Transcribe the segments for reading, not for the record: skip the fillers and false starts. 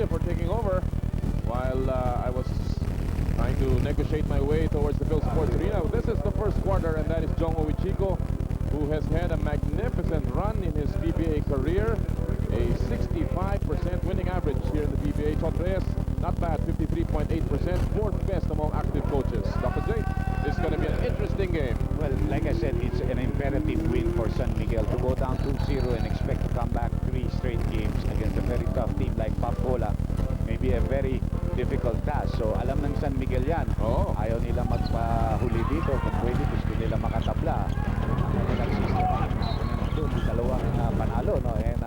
Padilla for taking over while I was trying to negotiate my way towards the Phil Sports Arena. This is the first quarter, and that is Jongo Wichico, who has had a magnificent run in his PBA career. A 65% winning average here in the PBA. Chot Reyes, not bad, 53.8%, fourth best among active coaches. Dr. J, this is going to be an interesting game. Well, like I said, it's an imperative win for San Miguel to go down 2-0 and expect to come back 3 straight games against a very tough team like Papola. Maybe a very difficult task. So alam ng San Miguel yan. Oh. Ayaw nila magpahuli dito. Kung pwede, gusto nila makatabla. Ang system doon, dalawang panalo, no? And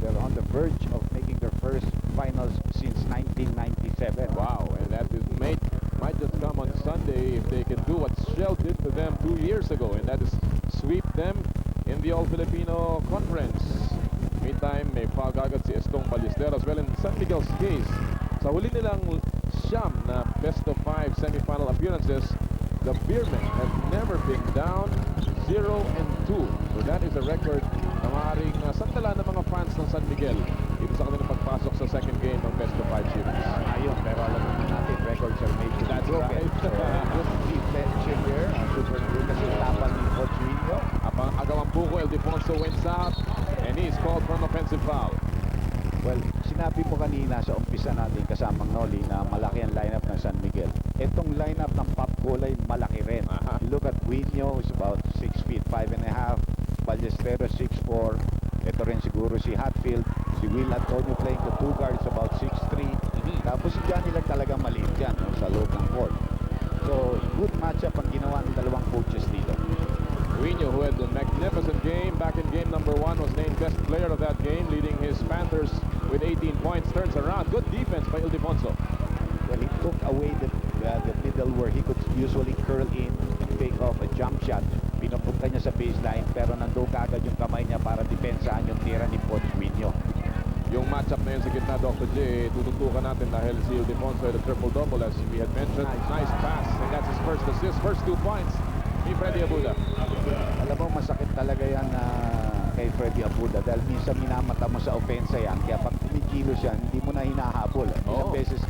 they're on the verge of making their first finals since 1997. Wow, and that is might just come on Sunday if they can do what Shell did to them 2 years ago, and that is sweep them in the All-Filipino Conference. Meantime, may pag-agad si Estong Ballesteros. Well, in San Miguel's case, sa huli nilang siyam na best-of-5 semifinal appearances, the Beermen have never been down 0-2. So that is a record na maaaring sandala ng mga fans ng San Miguel dito sa kanilang pagpasok sa second game ng best-of-5 series. Ayun, pero alam naman natin, records are made to be broken. So, good defension here. Super good kasi tapal ni Pochuino. Agawang buko, Ildefonso wins out, and he is called for an offensive foul. Well, sinabi mo kanina sa umpisa natin kasamang Noli na malaki ang lineup ng San Miguel. Itong lineup ng Papola ay malaki rin. Look at Guinyo, who's about 6 feet 5.5. Ballesteros 6'4". Ito rin siguro si Hatfield. Si Will Antonio playing the 2 guards, about 6'3". Tapos si Johnny lang talagang maliit dyan sa loob ng court. So, good matchup ang ginawa ng dalawang coaches dito. Guinyo, who had a magnificent game back in game number 1, was named best player of that game, leading his Panthers with 18 points. Turns around. Good defense by Ildefonso. Well, he took away the middle where he could usually curl in and take off a jump shot. Pinupunta niya sa baseline, pero nandoon kaagad yung kamay niya para depensahan yung tira ni Pochuino. Yung matchup na yun sa gitna, Dr. J, tututukan natin dahil si Ildefonso had a triple-double as we had mentioned. Nice pass, and that's his first assist. First 2 points ni Freddy Abuda. Alam mo, masakit talaga yan kay Freddy Abuda dahil minsan minamata mo sa opensa yan. Kaya pag kumikilos yan, hindi mo na hinahabol. Ilang beses,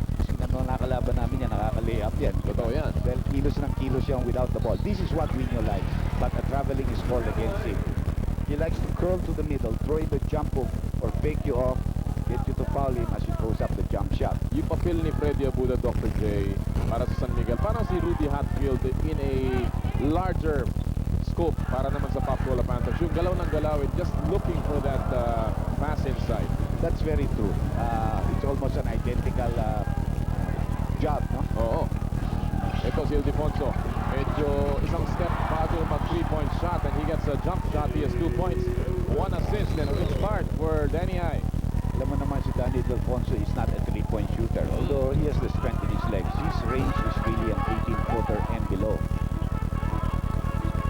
nung nakalaban namin yan, nakaka-layup yan. Totoo yan. Dahil kilos ng kilos yan without the ball. This is what Guinyo likes, but a traveling is called against him. He likes to curl to the middle, throw in the jump hook, or fake you off, get you to foul him as he throws up the jump shot. Yung papel ni Freddy Abuda, Dr. J, para sa San Miguel, parang si Rudy Hatfield in a larger scope para naman sa Papola Panthers. Yung galaw ng galaw, just looking for that pass inside. That's very true. It's almost an identical job, no? Oo. Ito si Ildefonso. Medyo isang step bago mag 3-point shot, and he gets a jump shot. He has 2 points, 1 assist, and a good start for Danny Ai. Alam mo naman si Danny Ildefonso is not a 3-point shooter, although he has the strength in his legs. His range is really an 18-footer and below.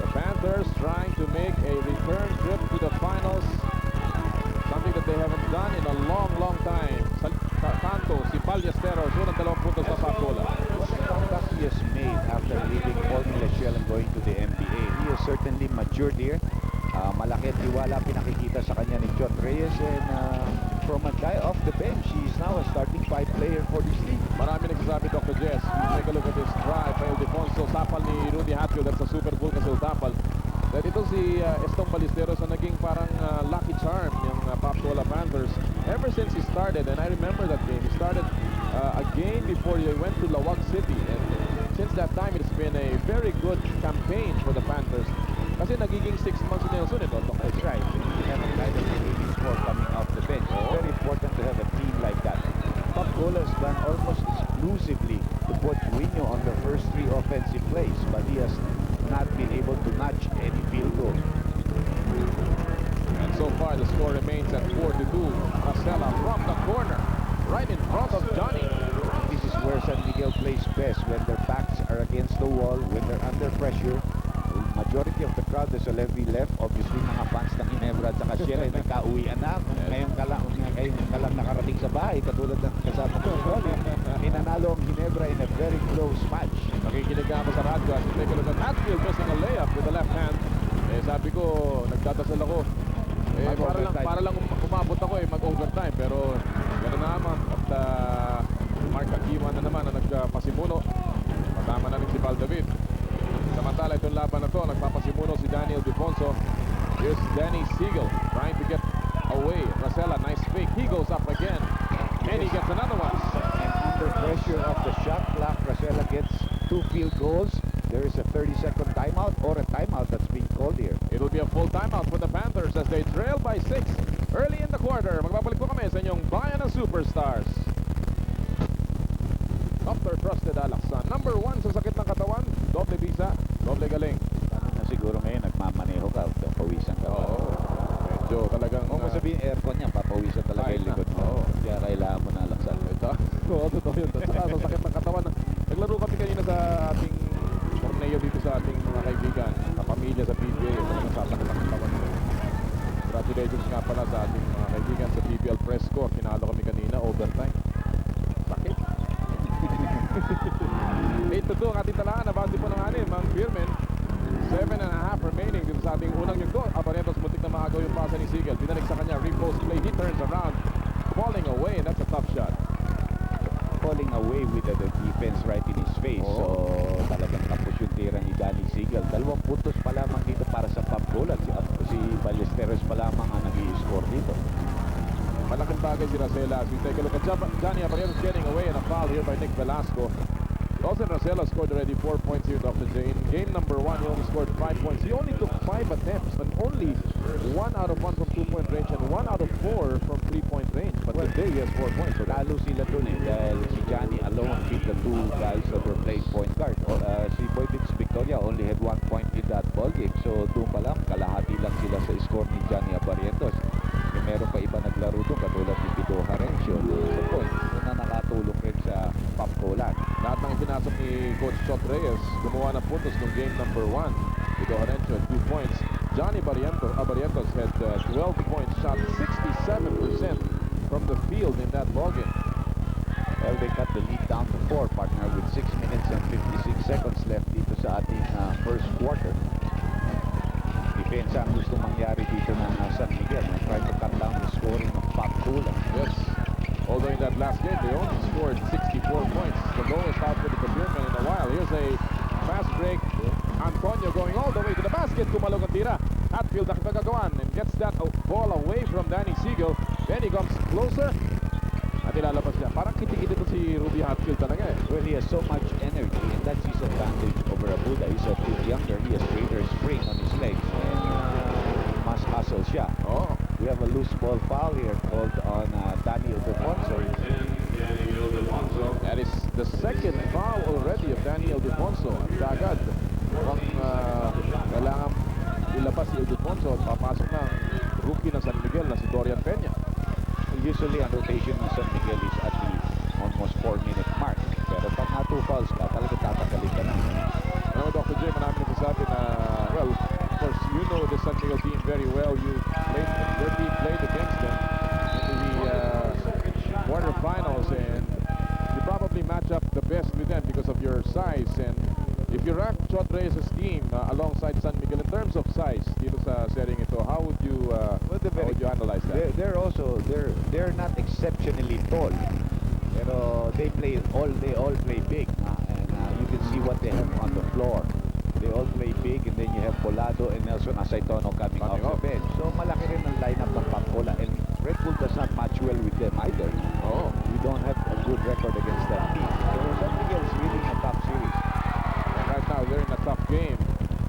The Panthers trying to make a return trip to the finals, something that they haven't done in a long time. Sa kanto, si Ballesteros, unang 2 puntos sa Papola. Comeback he has made after leaving Formula Shell and going to the NBA. He has certainly matured here. Malaki at tiwala pinakikita sa kanya ni Chot Reyes, and from a guy off the bench, he is now a starting 5 player for this league. Marami nagsasabi, Dr. Jess, take a look at this drive by Ildefonso. Tapal ni Rudy Hatfield at sa super cool kasi tapal. That ito si Estong Ballesteros na naging parang lucky charm yung Papola Panthers ever since he started. And I remember that game. He started a game before he went to Lawag City, and since that time it's been a very good campaign for the Panthers. Kasi nagiging 6 months na yung sunod. That's right. You have a guy that you're looking for coming off the bench. It's very important to have a team like that. Papola has gone almost exclusively to Pochuino on the first 3 offensive plays, but he has not been able to match any field goal. And so far the score remains at 4-2. Castella from the corner, right in front of Johnny. This is where San Miguel plays best, when their backs are against the wall, when they're under pressure. Majority of the crowd is already left. Obviously, mga fans ng Ginebra at saka Shell ay nagka-uwian na. Ngayon ka lang nakarating sa bahay, katulad ng kasama ko. Inanalo ang Ginebra in a very close match. Makikinig ako sa radyo at take a look at Hatfield missing a layup with the left hand. Sabi ko, nagdadasal ako. Para lang umabot ako mag-overtime, pero gano'n naman. At Danny Siegel trying to get away. Rosella, nice fake. He goes up again. And he gets another one. And under pressure of the shot clock, Rosella gets 2 field goals. There is a 30-second timeout or a timeout that's being called here. It'll be a full timeout for the Panthers as they trail by 6 early in the quarter. Magbabalik po kami sa inyong Bayan ng Superstars. Dr. Trusted Alaksan. Number 1 sa sakit ng katawan. Doble bisa, doble galing. Na siguro ngayon nagmamaneho ka, pawisan ka. Oo. Medyo talagang... Kung sabihin aircon niya, papawisan talaga yung likod mo. Oo. Kaya kailangan mo na laksan. Oo, totoo yun. At saka sa sakit ng katawan. Naglaro kami kanina sa ating torneo dito sa ating mga kaibigan, kapamilya sa PBA. Talagang sasakit ang katawan. Congratulations nga pala sa ating mga kaibigan sa PBL Press Corps. Kinalo kami kanina, overtime. Sakit. 8-2 ang ating talaan. Nabati po ng anim, ang Beerman. 7.5 remaining dito sa ating unang yugto. Aparentos muntik na maagaw yung pasa ni Siegel. Dinarik sa kanya, repost play. He turns around, falling away, and that's a tough shot. Falling away with the defense right in his face. Oo. So talagang tapos yung tira ni Danny Siegel. 2 puntos pa lamang dito para sa pop goal at si Ballesteros pa lamang ang nag-i-score dito. Malaking bagay si Rosella. As we take a look at Johnny Aparentos getting away and a foul here by Nick Velasco. Austin Rosella scored already 4 points here, Dr. J. In game number 1, he only scored 5 points. He only took 5 attempts, but only 1 out of 1 from 2-point range and 1 out of 4 from 3-point range. But today he has 4 points. So Lalo sila dun dahil si Johnny alone beat the 2 guys that were playing point guard. Si Boy Vince Victoria only had 1 point in that ball game. So doon pa lang, kalahati lang sila sa score ni Johnny Abarientos. Meron pa iba naglaro doon katulad ni Pido Harencio sa point. Doon na nakatulong rin sa Pop Colan. lahat ng pinasok ni Coach Chot Reyes, gumawa ng puntos ng game number 1. Pido Harencio had 2 points. Johnny Abarientos had 12 points, shot 67% from the field in that ballgame. Well, they cut the lead down to 4, partner, with 6 minutes and 56 seconds left dito sa ating first quarter. Depensa ang gusto mangyari dito ng San Miguel. Try to cut down the scoring of Pop Colan. Yes. Although in that last game, they only scored 64 points. The lowest output of the Beerman in a while. Here's a fast break. Antonio going all the way to the basket. Kumalog ang tira. Hatfield nakipagagawan and gets that ball away from Danny Siegel. Then he comes closer. At ilalabas niya. Parang kitikit ito si Rudy Hatfield talaga eh. Well, he has so much energy, and that's his advantage over Abuda. He's a bit younger. He has greater spring on his legs, and must hustle siya. Oh. We have a loose ball foul here called on Daniel Defonso. That is the second foul already of Daniel Defonso. Ang agad. Mukhang kailangan ilabas si Defonso at papasok ng rookie ng San Miguel na si Dorian Peña. Usually, ang rotation ng San Miguel is at the almost 4-minute mark. Pero pag na 2 fouls ka, talaga tatagalin ka na. Ano, Dr. J, marami nagsasabi na, well, of course, you know the San Miguel team very well. You played, your team played against them in the quarterfinals, and you probably match up the best with them because of your size. And if you rank Chot Reyes' team alongside San Miguel in terms of size dito sa setting ito, how would you analyze that? They're not exceptionally tall, pero they all play big, and you can see what they have on the floor. They all play big, and then you have Polado and Nelson Aceitono coming off the bench. So malaki rin ang lineup ng Pacola, and Red Bull does not match well with them either. Oh. We don't have a good record against that team. So San Miguel is really in a top series. And right now, they're in a tough game.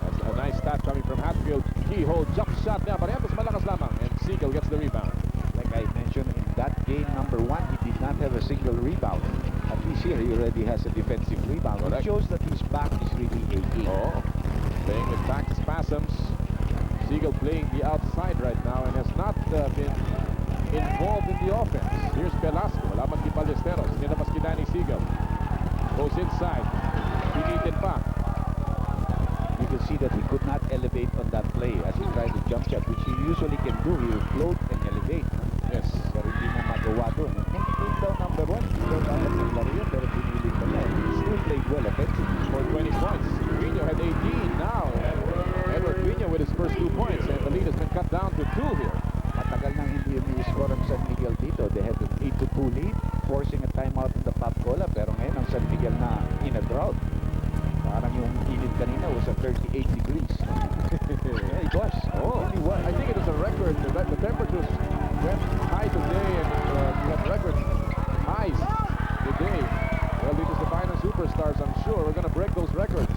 That's a nice stat coming from Hatfield. Keyhole jump shot niya. Barrientos malakas lamang. And Siegel gets the rebound. Like I mentioned, in that game number 1, he did not have a single rebound. At least here, he already has a defensive rebound. It shows that his back is really aching. Oh, playing with back spasms. Siegel playing the outside right now and has not been involved in the offense. Here's Velasco. Laban kay Ballesteros. Nilabas kay Danny Siegel. Goes inside. Pinitin pa. You can see that he could not elevate on that play as he tried to jump shot, which he usually can do. He will float and elevate. Yes. Pero hindi na magawa doon. And he daw number 1. He daw dapat ng laro yun, pero pinili pa niya. He still played well offensively. Scored 20 points. Guino had 18 now. Edward Guino with his first 2 points, and the lead has been cut down to 2 here. Matagal nang hindi score ang San Miguel dito. They had an 8-2 lead, forcing a timeout in the Pop Cola, pero ngayon ang San Miguel na in a drought. Parang yung init kanina was at 38 degrees. Yeah, it was. Oh, It really was. I think it was a record. The temperatures went high today, and we had record highs today. Well, it is the Binance Superstars. I'm sure we're going to break those records,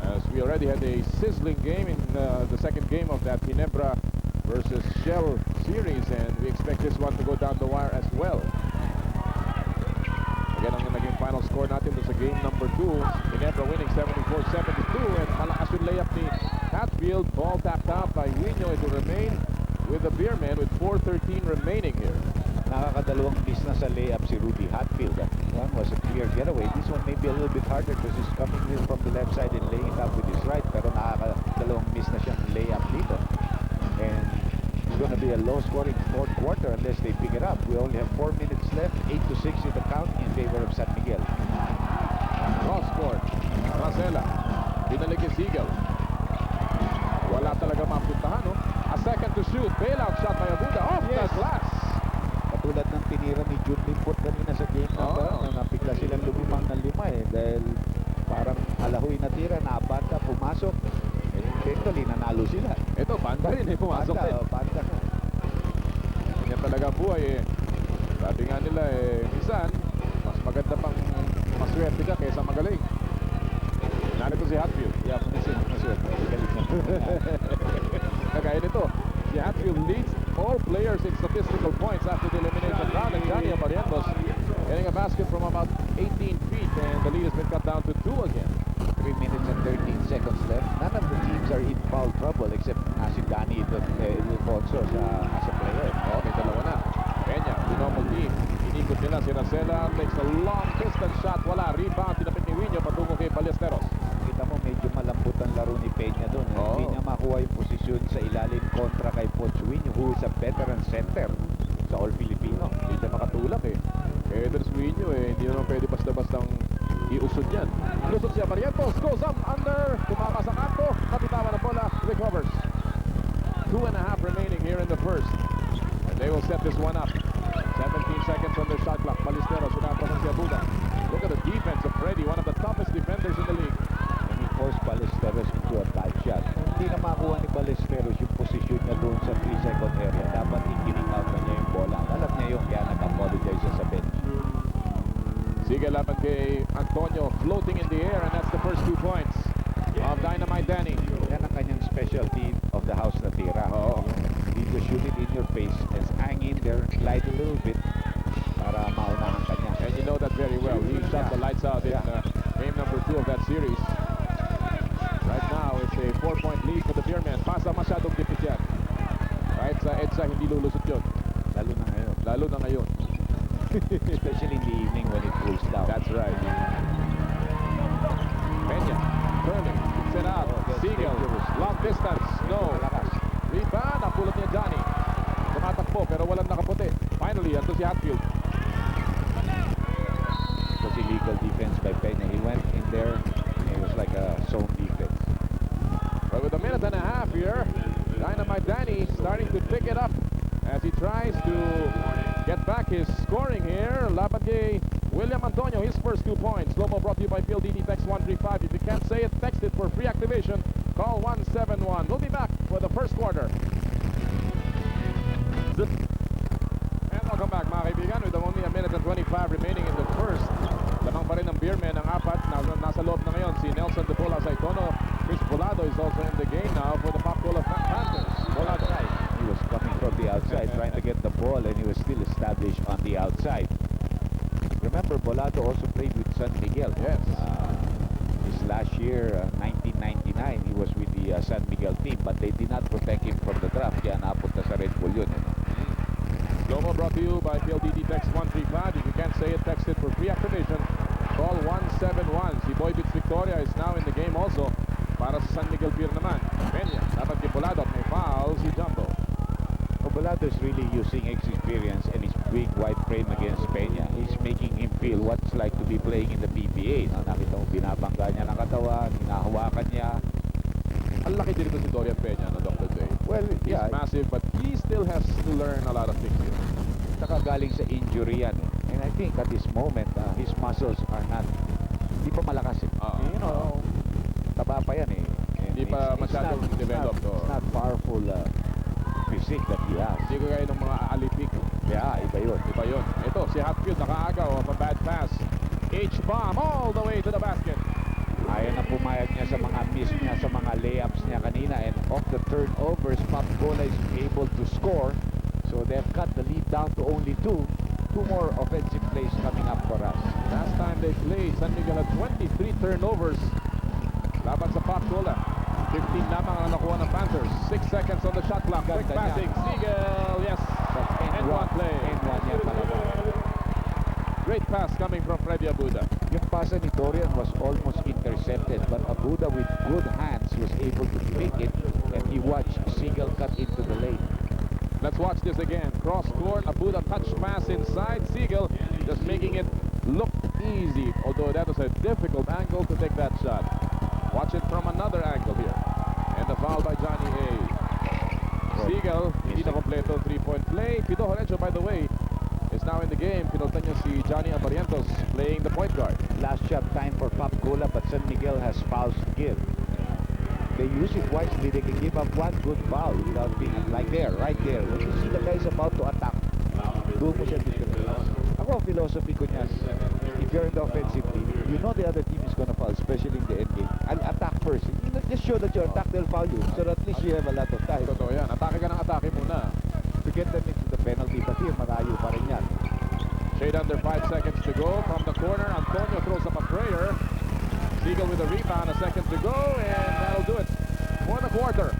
as we already had a sizzling game in the second game of that Ginebra versus Shell series, and we expect this one to go down the wire as well. Again, ang naging final score natin doon sa game number 2. Ginebra winning 74-72, and malakas yung layup ni Hatfield. Ball tapped out by Wino. It will remain with the Beermen with 4:13 remaining here. Nakakadalawang miss na sa layup si Rudy Hatfield. One was a clear getaway. This one may be a little bit harder because he's coming in from the left side and laying it up with his right. Pero nakakadalawang miss na siyang layup dito. And it's going to be a low-scoring fourth quarter unless they pick it up. We only have 4 minutes left. 8-6 in the count in favor of San Miguel. Cross court. Racela. Binalik kay Siegel. Wala talaga mapuntahan, no? A second to shoot. Bailout shot by Abuda. Off the glass. Katulad ng tinira ni Jude Limpot kanina sa game number, na napigla silang lumimang ng 5 dahil parang alahoy na tira, naabanda, pumasok. Eventually, nanalo sila. Ito, banda rin eh. Pumasok din. Banda na. Yan talaga buhay eh. Sabi nga nila eh, minsan, mas maganda pang maswerte ka kaysa magaling. Narito si Hatfield. Yeah, maswerte. Galing na. Kagaya nito, si Hatfield leads all players in statistical points after the elimination round, and Johnny Abarientos getting a basket from about 18 feet, and the lead has been cut down to 2 again. 3 minutes and 13 seconds left. None of the teams are in foul trouble except si Danny Ilfonso as a player. Okay, dalawa na. Peña, the normal team. Inikot nila si Racela, takes a long distance shot. Wala, rebound, tinapit ni Wino patungo kay Ballesteros. Kita mo medyo malambot ang laro ni Peña doon. Hindi niya makuha yung posisyon sa ilalim kontra kay Coach Wino, who is a veteran center sa All Filipino. Hindi siya makatulak eh. Eh, ito si Wino eh, hindi naman pwede basta-bastang iusod yan. Lusot si Abarientos, goes up, under, tumama sa kanto, kapitawan ng bola, recovers. 2.5 remaining here in the first. And they will set this one up. 17 seconds on their shot clock. Ballesteros, sinataman si Abuda. Look at the defense of Freddy, one of the toughest defenders in the league. And he forced Ballesteros into a tight shot. Hindi na makuha ni Ballesteros yung posisyon niya doon sa 3-second area. Dapat i-kick out na niya yung bola. Alam niya yung kaya nag-apologize siya sa bench. Siegel laban kay Antonio, floating in the air, and that's the first 2 points of Dynamite Danny. Yan ang kanyang specialty of the house na tira. Oo. Dito shoot it in your face and hang in there, glide a little bit para maunahan kanya. And you know that very well. He shot the lights out in game number 2 of that series. Right now, it's a 4-point lead for the Beermen. Pasa masyadong dipit yan. Right sa EDSA, hindi lulusot yun. Lalo na ngayon. Lalo na ngayon. Especially in the evening when it cools down. That's right. Peña, curling, set out. Siegel, long distance, no. Rebound, napulot niya Johnny. Tumatakbo pero walang nakaputi. Finally, ito si Hatfield. It was illegal defense by Peña. He went in there and it was like a zone defense. But with a minute and a half here, Dynamite Danny starting to pick it up as he tries to get back his scoring here. Laban kay William Antonio, his first 2 points. Slow-mo brought to you by PLDT. Text 135. If you can't say it, text it for free activation. Call 171. We'll be back for the first quarter. And welcome back, mga kaibigan. With only a minute and 25 remaining in the first. Lamang pa rin ng Beermen ang apat. Nasa loob na ngayon si Nelson De Bola Saitono. Chris Volado is also in the game now for the Pop Goal of Panthers. Volado. He was coming from the outside trying to get the ball and he was still established on the outside. Remember, Volado also played with San Miguel. Yes. His last year, 1999, he was with the San Miguel team, but they did not protect him from the draft. Kaya napunta sa Red Bull yun. Slow-mo brought to you by PLDT. Text 135. If you can't say it, text it for free activation. Call 171. Si Boy Bits Victoria is now in the game also para sa San Miguel Pier naman. Peña, dapat kay Volado at may foul si Jumbo. Volado is really using his experience and his big wide frame against Peña. He's making him feel what it's like to be playing in the PBA. No? Nakita mo, binabangga niya ng katawan, hinahawakan niya. Ang laki din ito si Dorian Peña, no, Dr. Day? Well, He's yeah, massive, but he still has to learn a lot of things here. saka galing sa injury yan. And I think at this moment, his muscles are not Hindi pa malakas eh. You know, taba pa yan eh. And Hindi pa masyadong developed, It's not powerful physique that he has. Hindi ko gaya ng mga aalipik. Yeah, iba yun. Iba yun. Ito, si Hatfield nakaagaw of a bad pass. H-bomb all the way to the basket. Ayaw na pumayag niya sa mga miss niya, sa mga layups niya kanina. And off the turnovers, Pop Gola is able to score. So they've cut the lead down to only two. Two more offensive plays coming up for us. Last time they played, San Miguel had 23 turnovers. Laban sa Pop Gola. 15 lamang ang nakuha ng Panthers. 6 seconds on the shot clock. Quick Ganda passing. Siegel, yes. And one play. And one yan talaga. Great pass coming from Freddy Abuda. Yung pasa ni Dorian was almost intercepted, but Abuda with good hands was able to pick it, and he watched Siegel cut into the lane. Let's watch this again. Cross court, Abuda touch pass inside. Siegel just making it look easy, although that was a difficult angle to take that shot. Watch it from another angle here. And the foul by Johnny A. Siegel, hindi na kompleto 3-point play. Pito Horencio, by the way, is now in the game. Pinultan niya si Johnny Abarientos playing the point guard. Last shot time for Pop Gola, but San Miguel has fouls to give. They use it wisely. They can give up one good foul without being like there, right there. When you see the guy is about to attack, doon mo siya distribution. Ako, ang philosophy ko niyan, if you're in the offensive team, you know the other team is gonna foul, especially in the end game. I'll attack first. You know, just show that you attack, they'll foul you. So at least you have a lot of time. Totoo yan. Atake ka ng atake muna. To get them into the penalty, but here, malayo pa rin yan. Shade under 5 seconds to go. From the corner, Antonio throws up a prayer. Siegel with a rebound, a second to go, and that'll do it for the quarter.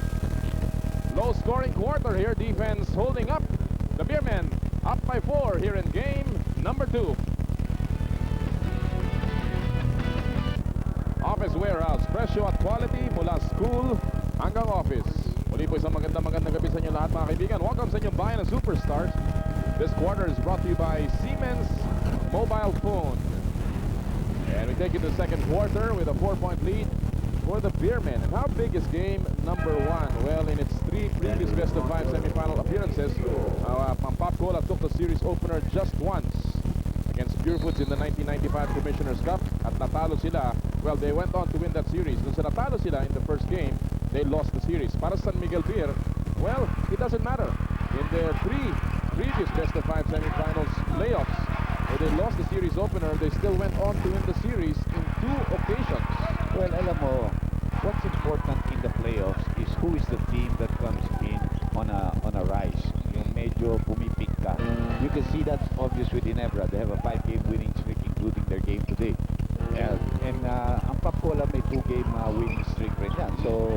Low scoring quarter here. Defense holding up. The Beermen up by 4 here in game number 2. Office Warehouse, presyo at quality mula school hanggang office. Muli po isang magandang gabi sa inyo lahat mga kaibigan. Welcome sa inyong bayan ng Superstars. This quarter is brought to you by Siemens Mobile Phone. And we take it to the second quarter with a 4-point lead for the Beermen. And how big is game number 1? Well, in its 3 previous best-of-5 semifinal appearances, Pop Gola took the series opener just once against Purefoods in the 1995 Commissioner's Cup. At natalo sila. Well, they went on to win that series. Nung sa natalo sila in the first game, they lost the series. Para San Miguel Beer, well, it doesn't matter. In their 3 previous best-of-5 semifinals playoffs, where they lost the series opener, they still went on to win the series in 2 occasions. Well, alam mo, what's important in the playoffs is who is the team that comes in on a rise. Yung medyo pumipik ka. You can see that's obvious with Ginebra. They have a 5-game winning streak, including their game today. And ang Pop Gola may 2-game winning streak rin yan. So,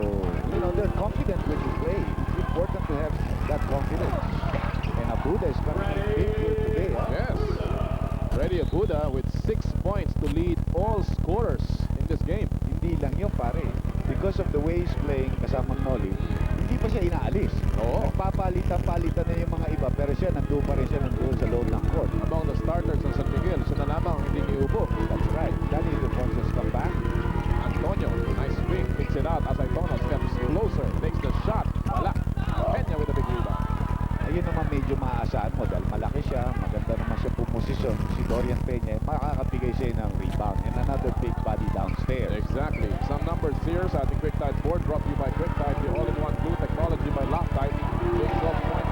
you know, they're confident when you play. It's important to have that confidence. And Abuda is coming in big here today. Yes. Freddy Abuda with 6 points to lead all scorers in this game. Hindi lang yun, pare. Because of the way he's playing kasamang Noli, hindi pa siya inaalis. Oo. Nagpapalitan-palitan na yung mga iba, pero siya nandun pa rin siya nandun sa loob ng court. Among the starters ng San Miguel, siya na lamang ang hindi niubo. That's right. Danny Defonso's come back. Antonio, nice swing, picks it out. Azaytono steps closer, takes the shot. Wala. Peña with a big rebound. Ayun naman medyo maaasahan mo dahil malaki siya, maganda naman siya pumosisyon. Si Dorian Peña, makakabigay siya ng rebound and another big body downstairs. Exactly. Some numbers here sa ating QuickTime board brought to you by QuickTime, the all-in-one glue technology by Loctite. Big 12-point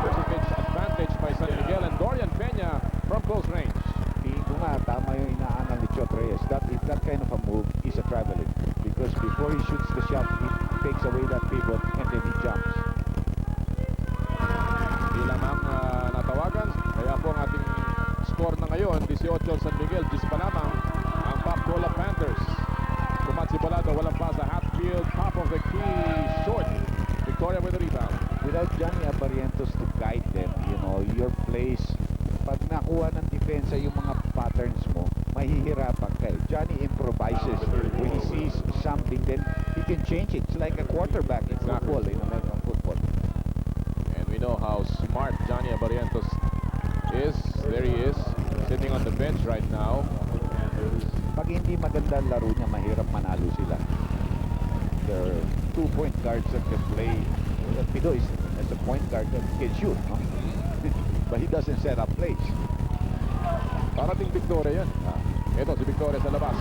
percentage advantage by San Miguel and Dorian Peña from close range. Tingin ko nga, tama yung inaanal ni Chot Reyes. That kind of a move is a traveling. Because before he shoots the shot, he takes away that pivot and then he jumps. Hindi lamang natawagan. Kaya po ang ating score na ngayon, 18 San Miguel, 10 pa lamang ang Pop Gola Panthers. Kumatsi Balado, walang pasa. Hatfield, top of the key, short. Victoria with the rebound. Without Johnny Abarientos to guide them, you know, your plays, pag nakuha ng depensa yung mga patterns mo, mahihirapan ka. Johnny improvises. When he sees something, then he can change it. It's like a quarterback in football, in American football. And we know how smart Johnny Abarientos is. There he is, sitting on the bench right now. Pag hindi maganda ang laro niya, mahirap manalo sila. There are 2 point guards that can play. Pido is as a point guard that can shoot, no? But he doesn't set up plays. Parating Victoria yan. Ito si Victoria sa labas.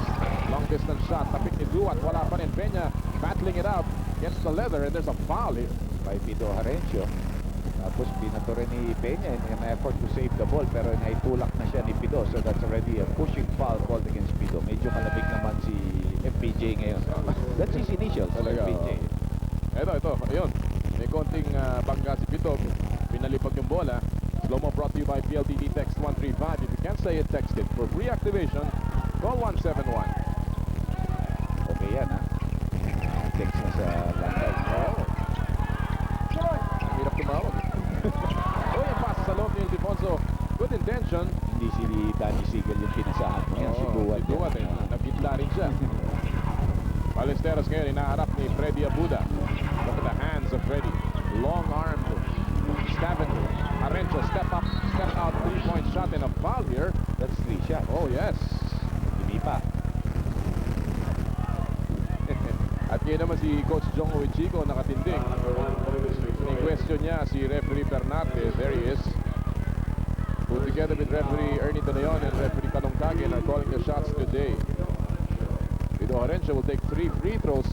Long distance shot. Tapik ni Duat. Wala pa rin. Peña battling it out against the leather. And there's a foul here. By Pido Harencio. Tapos binato rin ni Peña in an effort to save the ball, pero naitulak na siya ni Pido, so that's already a pushing foul called against Pido. Medyo malabig naman si FPJ ngayon. That's his initials, Talaga, FPJ. Ito. Ayun. May konting bangga si Pido. Pinalipag yung bola. Slow-mo brought to you by PLDT Text 135. If you can't say it, text it. For free activation, call 171. Okay yan, ha? Text na sa landline. Oh. Ang hirap tumawag. Oh, yung pass sa loob ni Ildefonso. Good intention. Hindi si Danny Siegel yung pinasahan mo. Yan, si Duwat. Si Duwat eh. Nabitla rin siya. Ballesteros ngayon, inaharap ni Freddy Abuda. Look at the hands of Freddy. Long arm. Stavanger. Arencho, step up, step out, 3-point shot and a foul here. That's 3 shots. Oh, yes. Hindi pa. At ngayon naman si Coach Jong Uichigo nakatindig. In-question niya si referee Bernarte. There he is. Who together with referee Ernie Tanayon and referee Kanong Kagen are calling the shots today. Pido Harencio will take 3 free throws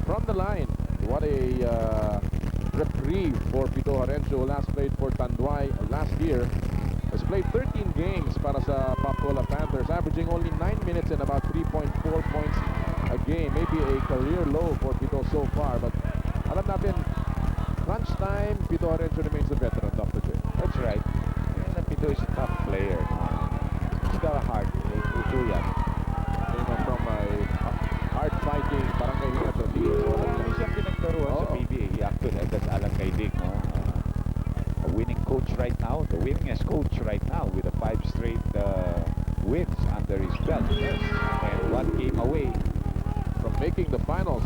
from the line. What a reprieve for Pido Harencio, who last played for Tanduay last year. Has played 13 games para sa Papola Panthers, averaging only 9 minutes and about 3.4 points a game. Maybe a career low for Pido so far, but alam natin, crunch time, Pido Harencio remains a veteran, Dr. J. That's right. And Pido is a tough player. He's got a heart. Ito yan. From a hard-fighting barangay here to the Hindi siya pinagtaruan sa PBA. He actually had that Alan Kaidig, no? A winning coach right now, the winningest coach right now with a 5 straight wins under his belt. And one came away. from making the finals,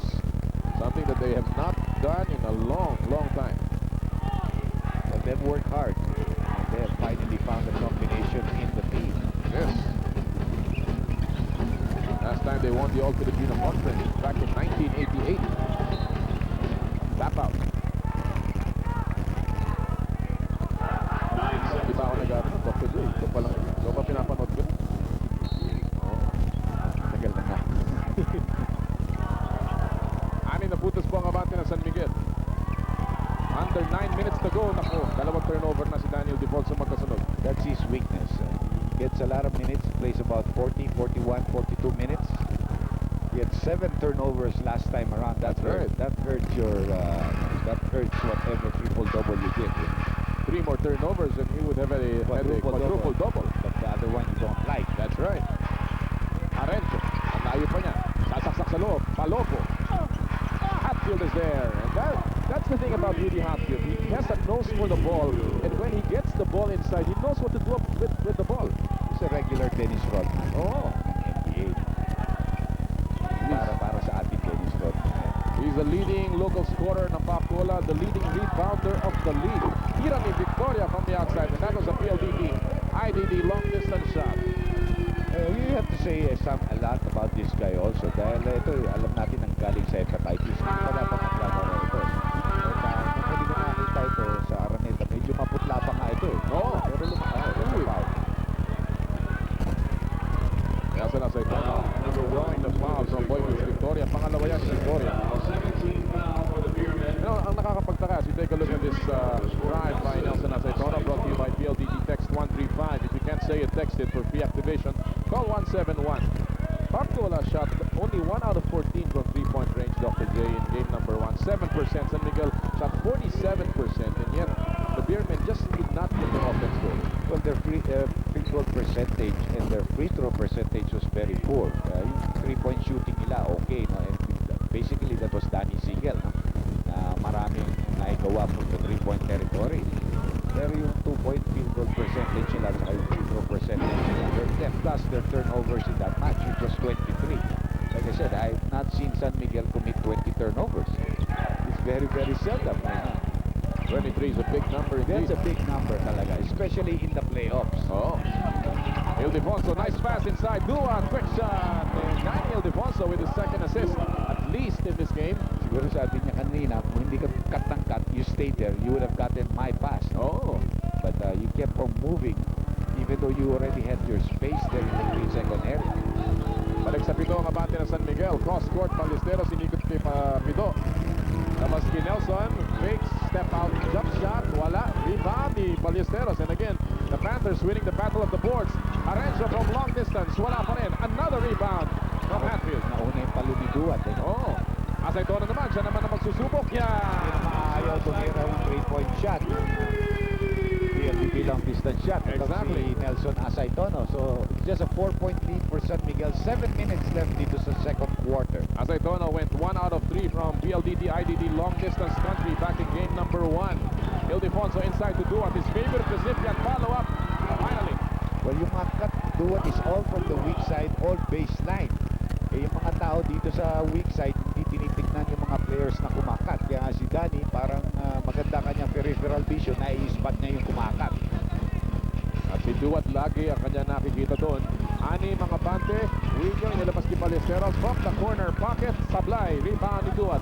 something that they have not done in a long time. But they've worked hard. And they have finally found a combination in the team. Yes. Last time they won the All Filipino Conference back in 1988. Tap out. Di ba ako nag-aaral ng Dr. J? Ito pa lang. Ito pa pinapanood ko. Tagal na nga. Anin na putos po ang abante ng San Miguel. Under 9 minutes to go. Naku, dalawang turnover na si Daniel Devolso magkasunod. That's his weakness. He gets a lot of minutes, plays about 40, 41, 42 minutes. He had 7 turnovers last time around. That's right. That hurts your, that hurts whatever triple-double you get. 3 more turnovers and he would have had a quadruple double. But the other one you don't like. That's right. Arencho. Ang layo pa niya. Sasaksak sa loob. Palopo. Hatfield is there. And that's the thing about Rudy Hatfield. He has a nose for the ball. And when he gets the ball inside, he knows what to do with the ball. He's a regular Dennis Rodman. Oh. NBA. Para sa ating Dennis Rodman. He's the leading local scorer ng Papola, the leading rebounder of the league. Hirami Victoria from the outside. And that was a PLDT. IDD long distance shot. You have to say a lot about this guy also. Dahil ito, alam natin ang galing sa hepatitis. Hindi pa dapat maglalaro ito. Nung hindi ko nakita ito sa Araneta, medyo maputla pa nga ito. Oo. Pero lumakas. Kaya sa nasa ito, drawing the foul from Boywood Victoria. Pangalawa yan si Victoria. You know, ang nakakapagtaka, as you take a look at this drive by Nelson Aceitona, brought to you by PLDT Text 135. If you can't say it, text it for free activation. Call 171. Papola shot only 1 out of 14 from 3-point range, Dr. J, in game number 1. 7%. San Miguel shot 47%. And yet, the Beermen just did not get the offense going. Well, their free throw percentage and their free throw percentage was very poor. Yung 3-point shooting nila, okay. No? And basically, that was Danny Siegel. No? Maraming naigawa from the 3-point territory. Pero yung 2-point field goal percentage nila at yung free throw percentage nila, plus their turnovers in that match, which was 23. Like I said, I've not seen San Miguel commit 20 turnovers. It's very, very seldom. 23 is a big number indeed. That's a big number talaga, especially in the playoffs. Oh. Ildefonso, nice pass inside. Dua, quick shot. And Daniel Ildefonso with his second assist, at least in this game. Siguro sabi niya kanina, kung hindi ka cut ng cut, you stayed there, you would have gotten my pass. Oh. But you kept on moving, even though you already had your space there in the 3-second area. Balik sa pito ang abante ng San Miguel. Cross court, Ballesteros, inikot kay Pito. Labas kay Nelson, fakes, step out, jump shot, wala. Rebound ni Ballesteros. And again, the Panthers winning the battle of the boards. Arencio from long distance, wala pa rin. Another rebound from Hatfield. Nauna yung palumiduat. Oh, Asaytono naman, siya naman ang magsusubok. Ayaw tumira ng 3-point shot. PLDT long distance shot. Exactly. Si Nelson Asaytono. So, it's just a 4-point lead for San Miguel. 7 minutes left dito sa second quarter. Asaytono went 1 out of 3 from PLDT IDT long distance country back in game number 1. Ildefonso inside to Duat, his favorite recipient. Follow up. Finally. Well, yung mga cut Duat is all from the weak side, all baseline. Eh, yung mga tao dito sa weak side, hindi tinitignan yung mga players na kumakat. Kaya si Danny, parang maganda kanyang peripheral vision, nai-spot niya yung kumakat. At si Duat lagi ang kanya nakikita doon. Ani mga bante, William inilabas ni Ballesteros from the corner pocket. Sablay, rebound ni Duat.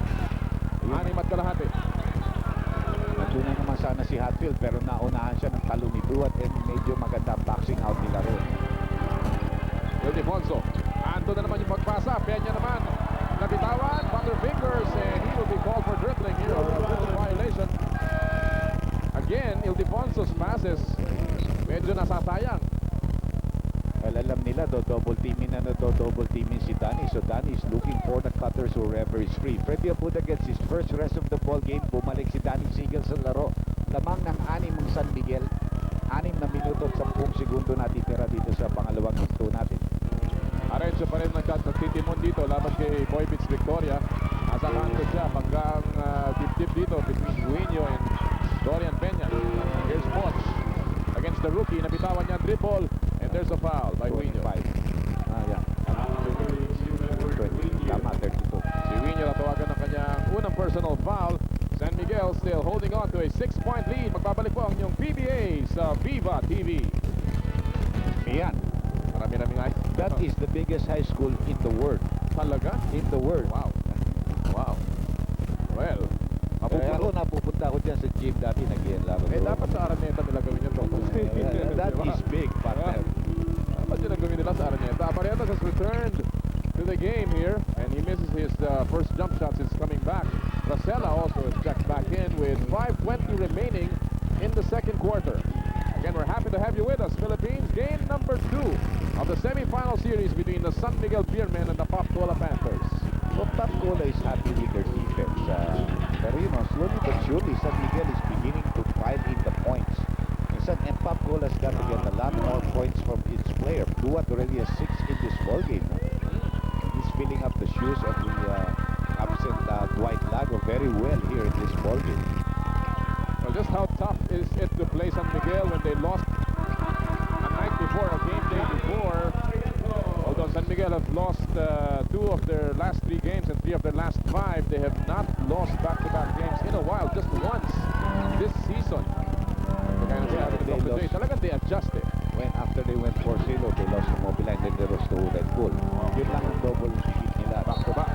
Ani Matkalahati. Nandun naman sana si Hatfield, pero naunahan siya ng talo ni Duat and medyo maganda boxing out nila ron. Ildefonso. Ando na naman yung pagpasa. Peña naman. Nabitawan. Butterfingers. And he will be called for dribbling here. Dribble violation. Again, Ildefonso's passes medyo nasasayang. Well, alam nila, double teamin na double teamin si Danny. So Danny is looking for the cutters wherever is free. Freddy Abuda gets his first rest of the ball game. Bumalik si Danny Sigel sa laro. Lamang ng 6 ng San Miguel. 6 na minuto at 10 segundo natitira dito sa pangalawang minuto natin. Arencio pa rin nagtitimon dito laban kay Boybits Victoria. Nasa kanto siya hanggang dip-dip dito between Guinyo and Dorian Peña. Here's Poch against the rookie. Nabitawan niya dribble and there's a foul by Guinyo. Yeah. Tama, 32. Si Guinyo natawagan ng kanyang unang personal foul. San Miguel still holding on to a 6-point lead. Magbabalik po ang inyong PBA sa Viva TV. Yan. Marami-rami nga. That is the biggest high school in the world. Talaga? In the world. Wow. Wow. Well, Kaya ako napupunta ako dyan sa gym dati, nag-ienlaro. dapat sa Araneta nila gawin yun. That is big, partner. Dapat yun ang gawin nila sa Araneta. Abarietas has returned to the game here and he misses his first jump shot since coming back. Rosella also is checked back in with 5:20 remaining in the second quarter. Again, we're happy to have you with us, Philippines. Game number 2 of the semi-final series between the San Miguel Beermen and the Popcola Panthers. So Popcola is happy with their defense. Pero you know, slowly but surely, San Miguel is beginning to pile in the points. And Popcola's got to get a lot more points from its player. Duat already has 6 in this ballgame. He's filling up the shoes of the absent Dwight Lago very well here in this ballgame. Well, just how tough is it to play San Miguel when they lost a night before, a game day before? Although San Miguel have lost 2 of their last 3 games and 3 of their last 5, they have not lost back-to-back games in a while, just once this season. Talagang they adjusted. When after they went 4-0, they lost to Mobile and then they lost to Red Bull. Yun lang ang double defeat nila back-to-back.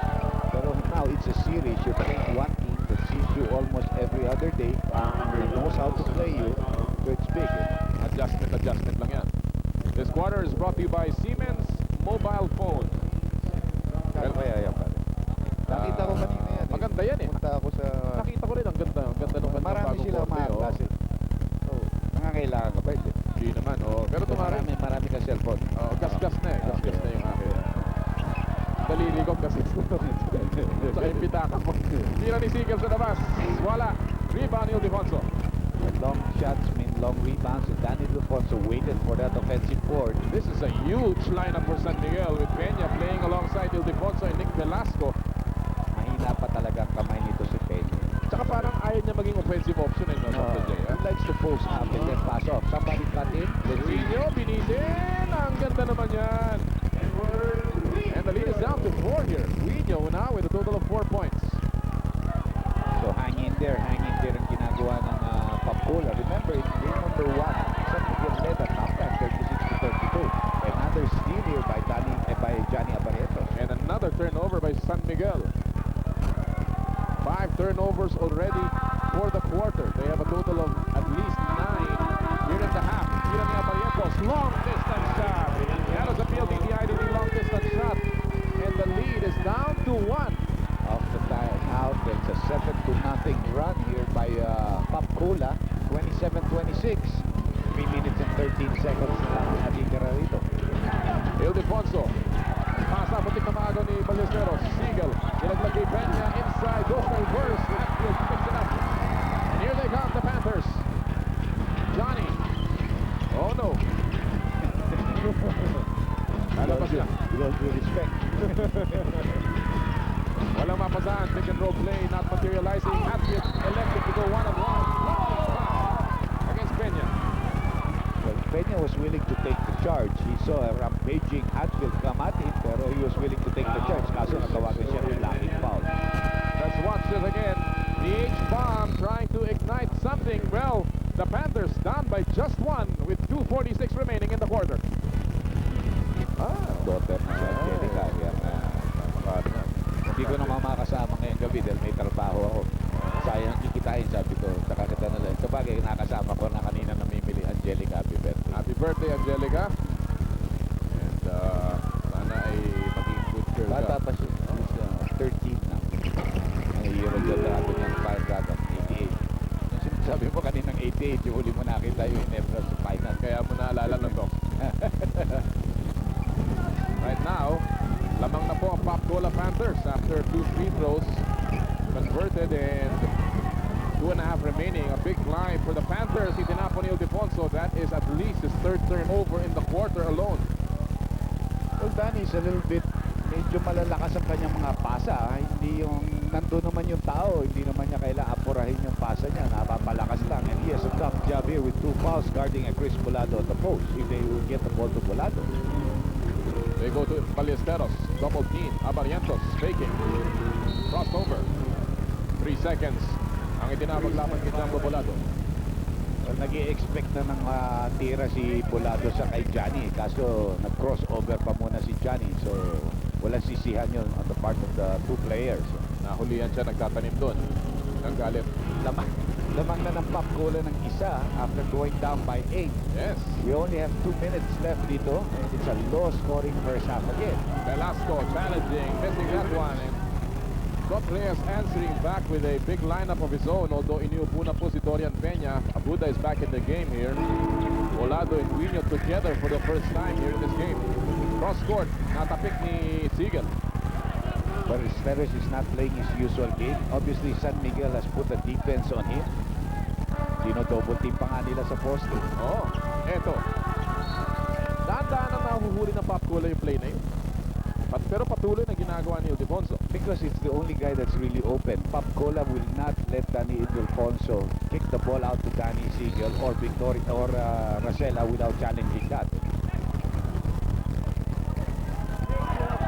Pero now it's a series. You're playing one team that sees you almost every other day. That knows how to play you. So it's big. Adjustment lang yan. This quarter is brought to you by Siemens Mobile Phone. Kaya kaya yan pare. Nakita ko kanina yan. Maganda yan eh. Punta ako sa... Nakita ko rin ang ganda nung kanilang Marami bagong sila korte, mga oh. klase. So, nangangailangan ka ba ito? Hindi naman, oh. Pero tumari. Marami ka cellphone. Oh, gas-gas na eh. Gas-gas na yung akin. Daliri ko kasi sa impitaka mo. Tira ni Sigel sa labas. Wala. Rebound Ildefonso. Long shots mean long rebounds, and Danny Ildefonso waited for that offensive board. This is a huge lineup for San Miguel with Peña playing alongside Ildefonso and Nick Velasco. Mahina pa talaga ang kamay nito si Peña. Tsaka parang ayaw niya maging offensive option eh, no? He likes to post up and then pass off. Somebody cut in. Lezinho, binitin. Ang ganda naman yan. And the lead is down to 4 here. Guinyo now with a total of 4 points. So hang in there ang ginagawa ng Popcola. Remember, in game number 1, San Miguel led at halftime 36-32. Another steal here by Johnny Abarietos. And another turnover by San Miguel. 5 turnovers already for the quarter. They have a total of at least 9 here in the half. Tira ni Abarietos. long distance shot. That was a PLDT IDD long distance shot. And the lead is down to 1. Off the time out, it's a 7-0 run here by Pop Cola. 27-26. 3 minutes and 13 seconds na lang ang natitira rito. Ildefonso. Pasa, putik na maagaw ni Ballesteros. Siegel. Nilaglag kay Peña inside. Goes to reverse. Hatfield picks it up. And here they come, the Panthers. Johnny. Oh no. Lalabas siya. With all due respect. Walang mapasahan. Pick and roll play not materializing. Hatfield elected to go one-on-one. Against Peña. Well, Peña was willing to take the charge. He saw a rampaging Hatfield come at him, pero he was willing to take the charge. Kaso natawagan siya ng blocking foul. Let's watch this again. The H-bomb trying to ignite something. Well, the Panthers down by just 1 with 2:46 remaining in the quarter. Daughter ni Angelica. Hindi ko na makakasama ngayong gabi dahil may trabaho ako. Sayang kikitain, sabi ko. Saka kita na lang. Sabagay, nakasama ko na kanina namimili. Angelica, happy birthday. Happy birthday, Angelica. And sana ay maging good girl Bata ka. pa siya. He's 13 na. Ang year ago natin yung Fire Dragon, 88. Sabi mo kaninang 88, yung huli mo nakita yung Nebra sa final. Kaya mo naalala na to. Right now, lamang na po ang Pop Cola Panthers after 2 free throws converted and 2.5 remaining. A big climb for the Panthers. Itinapon ni Ildefonso. That is at least his 3rd turnover in the quarter alone. Well, Danny is a little bit, medyo malalakas ang kanyang mga pasa. Hindi yung, nandun naman yung tao. Hindi naman niya kailangan apurahin yung pasa niya. Napapalakas lang. And he has a tough job here with 2 fouls guarding a Chris Bolado at the post. If they will get the ball to Bolado. They go to Ballesteros. Double team. Abarientos faking. Crossed over. 3 seconds. Ang itinapag laban kay Jambo Bolado. Well, nag-i-expect na ng tira si Bolado sa kay Johnny. Kaso nag-crossover pa muna si Johnny. So walang sisihan yun on the part of the 2 players. Nahulihan siya, nagtatanim doon. Naggalit. Lamang na ng Pop Cola ng isa after going down by 8. Yes. We only have 2 minutes left dito. And it's a low-scoring first half again. Velasco challenging, missing that one. And Scott Reyes answering back with a big lineup of his own. Although iniupo na po si Dorian Peña. Abuda is back in the game here. Bolado and Guineo together for the first time here in this game. Cross court, natapik ni Siegel. But Esteves is not playing his usual game. Obviously, San Miguel has put the defense on him. Dino-double team pa nga nila sa poste. Oh, eto. Daan-daan ang nahuhuli ng Pop Cola yung play na yun. Pero patuloy na ginagawa ni Ildefonso. Because it's the only guy that's really open. Pop Cola will not let Danny Ildefonso kick the ball out to Danny Siegel or Victoria or Racela without challenging that.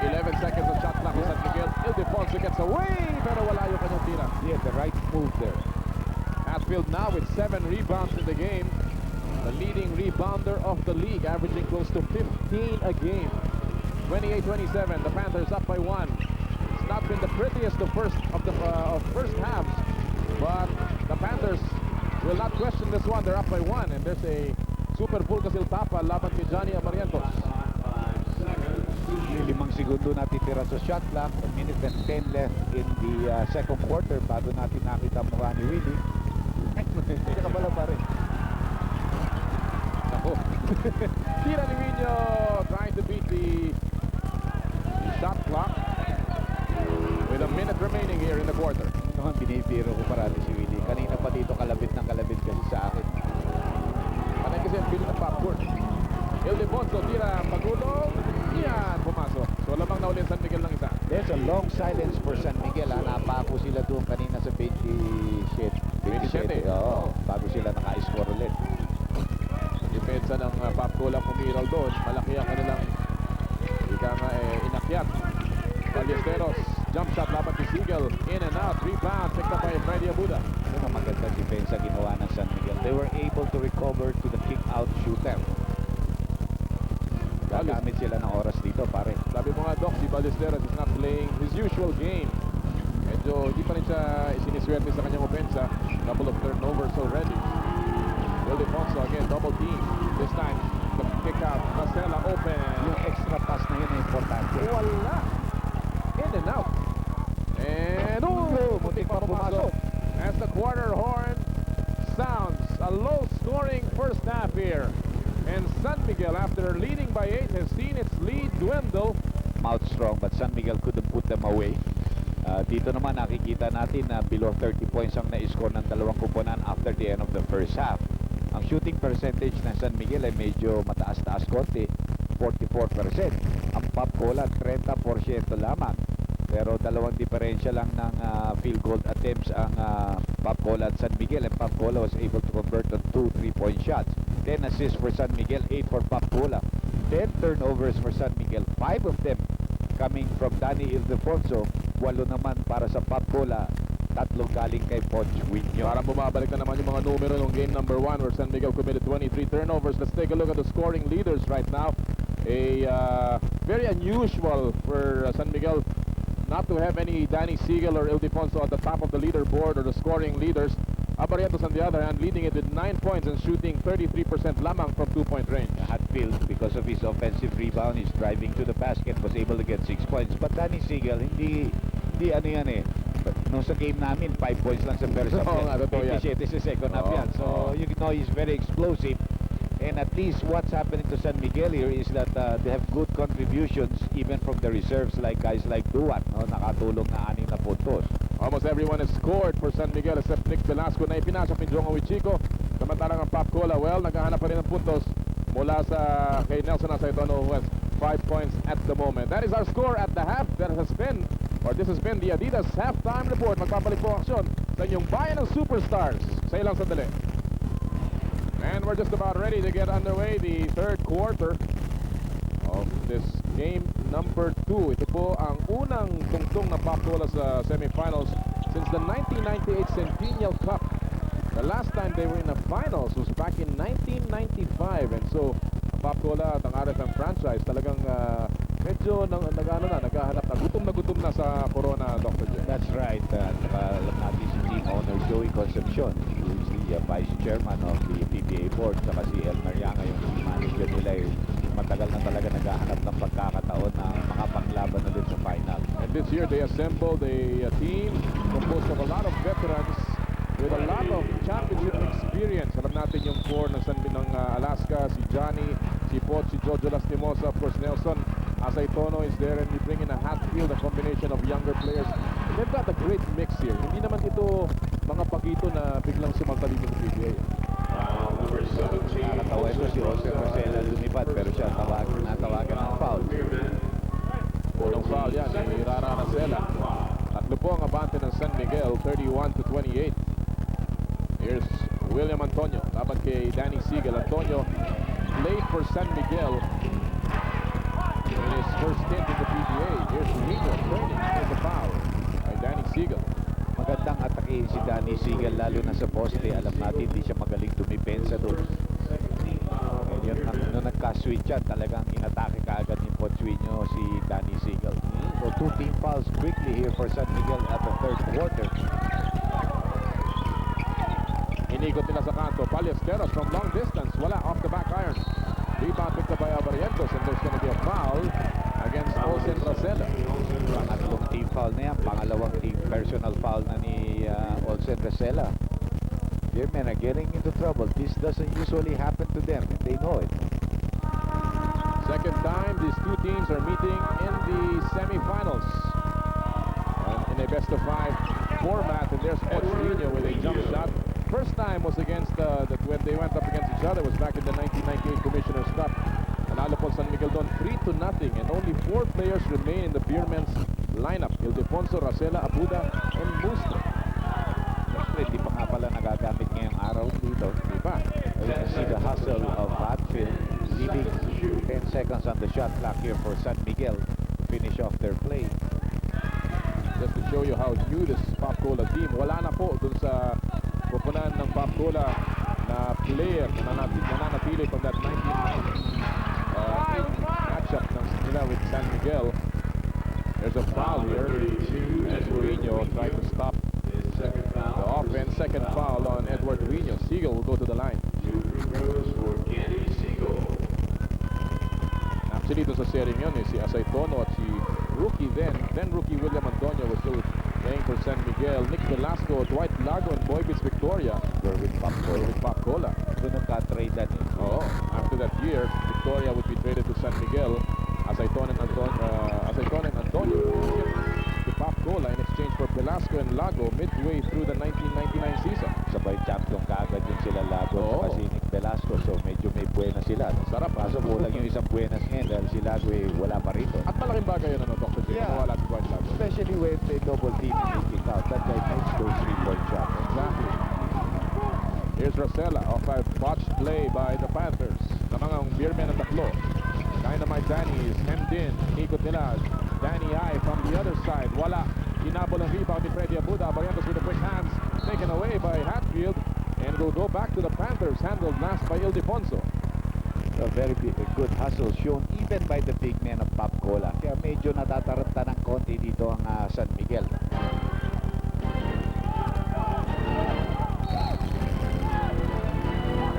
11 seconds of shot clock for San Miguel. Ildefonso gets away, pero wala yung kanyang tira. He had the right move there. Hatfield now with 7 rebounds in the game. The leading rebounder of the league, averaging close to 15 a game. 28-27, the Panthers up by 1. It's not been the prettiest of first halves, but the Panthers will not question this one. They're up by 1, and there's a super Pulcasil Tapa laban kay Johnny Abarientos. 5 segundo natitira sa shot clock. A minute and 10 left in the second quarter bago natin nakita mukha ni Willie. Hindi ka pala pa rin. Ako. Tira ni Guineo trying to beat the shot clock with a minute remaining here in the quarter. Naman binibiro ko parati si Willie. Kanina pa dito kalabit ng kalabit kasi sa akin. Panay kasi ang pili ng popcorn. Ildefonso tira, pagulong. Yan, pumasok. So lamang na ulit San Miguel ng isa. There's a long silence for San Miguel. Napako sila doon kanina sa 27. 27. Oo, bago sila naka-score ulit. Depensa ng Pop Cola pumiral doon. Malaki ang kanilang ika nga inakyat. Ballesteros, jump shot laban si Siegel. In and out, rebound, picked up by Freddy Abuda. Ito na magandang depensa ginawa ng San Miguel. They were able to recover to the kick-out shooter. Gagamit sila ng oras dito, pare. Sabi mo nga, Doc, si Ballesteros is not playing his usual game. Medyo hindi pa rin siya isiniswerte sa kanyang opensa. Couple of turnovers already. Ildefonso again, double team. This time, the kick out. Rosella open. Yung extra pass na yun ay importante. Wala. In and out. And muntik pa pumasok. As the quarter horn sounds, a low-scoring first half here. And San Miguel, after leading by 8, has seen its lead dwindle. Mouth strong, but San Miguel couldn't put them away. Dito naman nakikita natin na below 30 points ang na-score ng dalawang kuponan after the end of the first half. Ang shooting percentage ng San Miguel ay medyo mataas-taas konti, 44%. Ang Pop Cola, 30% lamang. Pero dalawang diferensya lang ng field goal attempts ang Pop Cola at San Miguel. And Pop Cola was able to convert on 2 3-point shots. 10 assists for San Miguel, 8 for Pop Cola. 10 turnovers for San Miguel, 5 of them coming from Danny Ildefonso. 8 naman para sa Pop Cola, 3 galing kay Poch Winyo. Parang bumabalik na naman yung mga numero ng game number 1 where San Miguel committed 23 turnovers. Let's take a look at the scoring leaders right now. Very unusual for San Miguel not to have any Danny Siegel or Ildefonso at the top of the leaderboard or the scoring leaders. Barrientos on the other hand leading it with 9 points and shooting 33% lamang from 2-point range. Hatfield, because of his offensive rebound, his driving to the basket, was able to get 6 points. But Danny Siegel, hindi ano yan eh. But nung sa game namin, 5 points lang sa first half. Oo nga, totoo yan. 27 sa second half yan. So, you know, he's very explosive. And at least what's happening to San Miguel here is that they have good contributions even from the reserves like guys like Duan, no? Nakatulong na 6 na puntos. Almost everyone has scored for San Miguel except Nick Velasco na ipinasok ni Jongo Wichico. Samantalang ang Pop Cola, well, naghahanap pa rin ng puntos mula sa kay Nelson Aceitono who has 5 points at the moment. That is our score at the half. This has been the Adidas Halftime Report. Magpapalik po ang aksyon sa inyong bayan ng Superstars sa ilang sandali. And we're just about ready to get underway the third quarter of this game number 2. Ito po ang unang tungtong na Pop Cola sa semifinals since the 1998 Centennial Cup. The last time they were in the finals was back in 1995. And so, Pop Cola at ang RFM franchise talagang medyo naghahanap na gutom na sa Corona, Dr. J. That's right. Alam natin si team owner Joey Concepcion, who is the vice chairman of the PBA board, saka si El Marianga, yung team manager nila, matagal na talaga naghahanap ng pagkakataon na makapaglaban ulit sa final. And this year they assembled a team composed of a lot of veterans with a lot of championship experience. Alam natin yung core ng Alaska, si Johnny, si Pot, si Jojo Lastimosa, of course Nelson Aceitono is there, and you bring in a Hatfield, a combination of younger players. They've got a great mix here. Hindi naman ito mga pakito na biglang sumaltali ng PBA. Nakatawa ito si Jose Rosella lumipad pero siya natawagan ng foul. Unang foul yan ni Rara Rosella. Tatlo po ang abante ng San Miguel, 31-28. Here's William Antonio laban kay Danny Siegel. Antonio played for San Miguel in his first stint in the PBA. Here's Nino training. Here's a foul by Danny Siegel. Magandang atakihin si Danny Siegel lalo na sa poste. Alam natin hindi siya magaling dumipensa doon. And yun, nung nagka-switch yan, talagang inatake kaagad ni Pochuino si Danny Siegel. So 2 team fouls quickly here for San Miguel at the third quarter. Inikot nila sa kanto. Ballesteros from long distance. Wala, off the back iron. Rebound picked up by Barrientos, and there's going to be a foul against Olsen Rosella. Pangatlong team foul na yan. Pangalawang team personal foul na ni Olsen Rosella. Their men are getting into trouble. This doesn't usually happen to them, and they know it. Second time these two teams are meeting in the semifinals. And in a best-of-5 format, and there's Pochuino with a jump shot. First time was against when they went up against each other was back in the 1998 Commissioner's Cup. Nanalo po San Miguel doon 3-0, and only 4 players remain in the Beermen's lineup: Ildefonso, Rosella, Abuda, and Mustre. Hindi pa nga pala nagagamit ngayong araw dito. Di ba? You can see the hustle of Hatfield leaving 10 seconds on the shot clock here for San Miguel to finish off their play. Just to show you how new this Pop Cola team. Wala na po dun sa pupunan ng Pop Cola na player na nananatili from that 1998 matchup nila with San Miguel. There's a foul here as Mourinho tried to stop the offense. Second foul on Edward Mourinho. Siegel will go to the line. Actually, doon sa series yun, si Asaytono at si rookie then rookie William Antonio was still playing for San Miguel. Nick Velasco, Dwight Lago, and Boybits Victoria Were with Pamcola. with Pop Cola. Doon nagka-trade that. Oo. After that year, Victoria would be traded to San Miguel. Asaytono and Antonio to Pop Cola in exchange for Velasco and Lago midway through the 1999 season. Sabay champion kaagad yung sila Lago Oo. at si Nick Velasco. So medyo may buena sila. Sarap, ah. Kaso kulang yung isang buenas ngayon dahil si Lago wala pa rito. At malaking bagay yun, ano, Dr. J. Yeah. Wala si Dwight Lago. Especially when they double team and make it out. That guy makes those 3-point shots. Exactly. Here's Rosella off a botched play by the Panthers. Namangang Beerman ang tatlo. Dynamite Danny is hemmed in. Ikot nila. Danny I from the other side. Wala. Hinabol ang rebound ni Freddy Abuda. Barrientos with the quick hands. Taken away by Hatfield. And will go back to the Panthers. Handled last by Ildefonso. A very good hustle shown even by the big men of Pop Cola. Kaya medyo natataranta ng konti dito ang San Miguel.